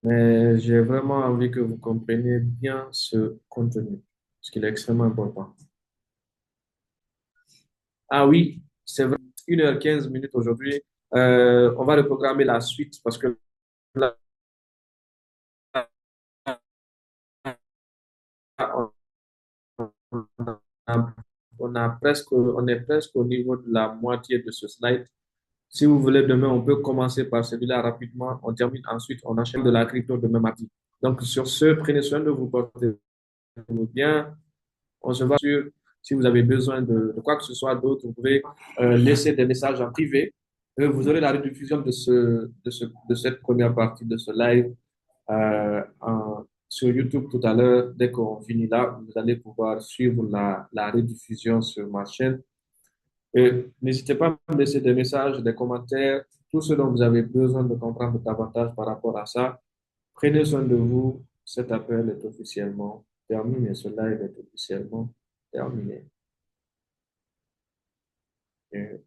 Mais j'ai vraiment envie que vous compreniez bien ce contenu, parce qu'il est extrêmement important. Ah oui, c'est vrai, 1h15 aujourd'hui. On va reprogrammer la suite parce que là, on a- on est presque au niveau de la moitié de ce slide. Si vous voulez, demain, on peut commencer par celui-là rapidement. On termine ensuite, on enchaîne de la crypto demain matin. Donc, sur ce, prenez soin de vous, portez-vous bien. On se voit sur, si vous avez besoin de quoi que ce soit d'autre, vous pouvez laisser des messages en privé. Vous aurez la rediffusion de cette première partie de ce live sur YouTube tout à l'heure. Dès qu'on finit là, vous allez pouvoir suivre la rediffusion sur ma chaîne. Et n'hésitez pas à me laisser des messages, des commentaires, tout ce dont vous avez besoin de comprendre davantage par rapport à ça. Prenez soin de vous. Cet appel est officiellement terminé. Ce live est officiellement terminé. Et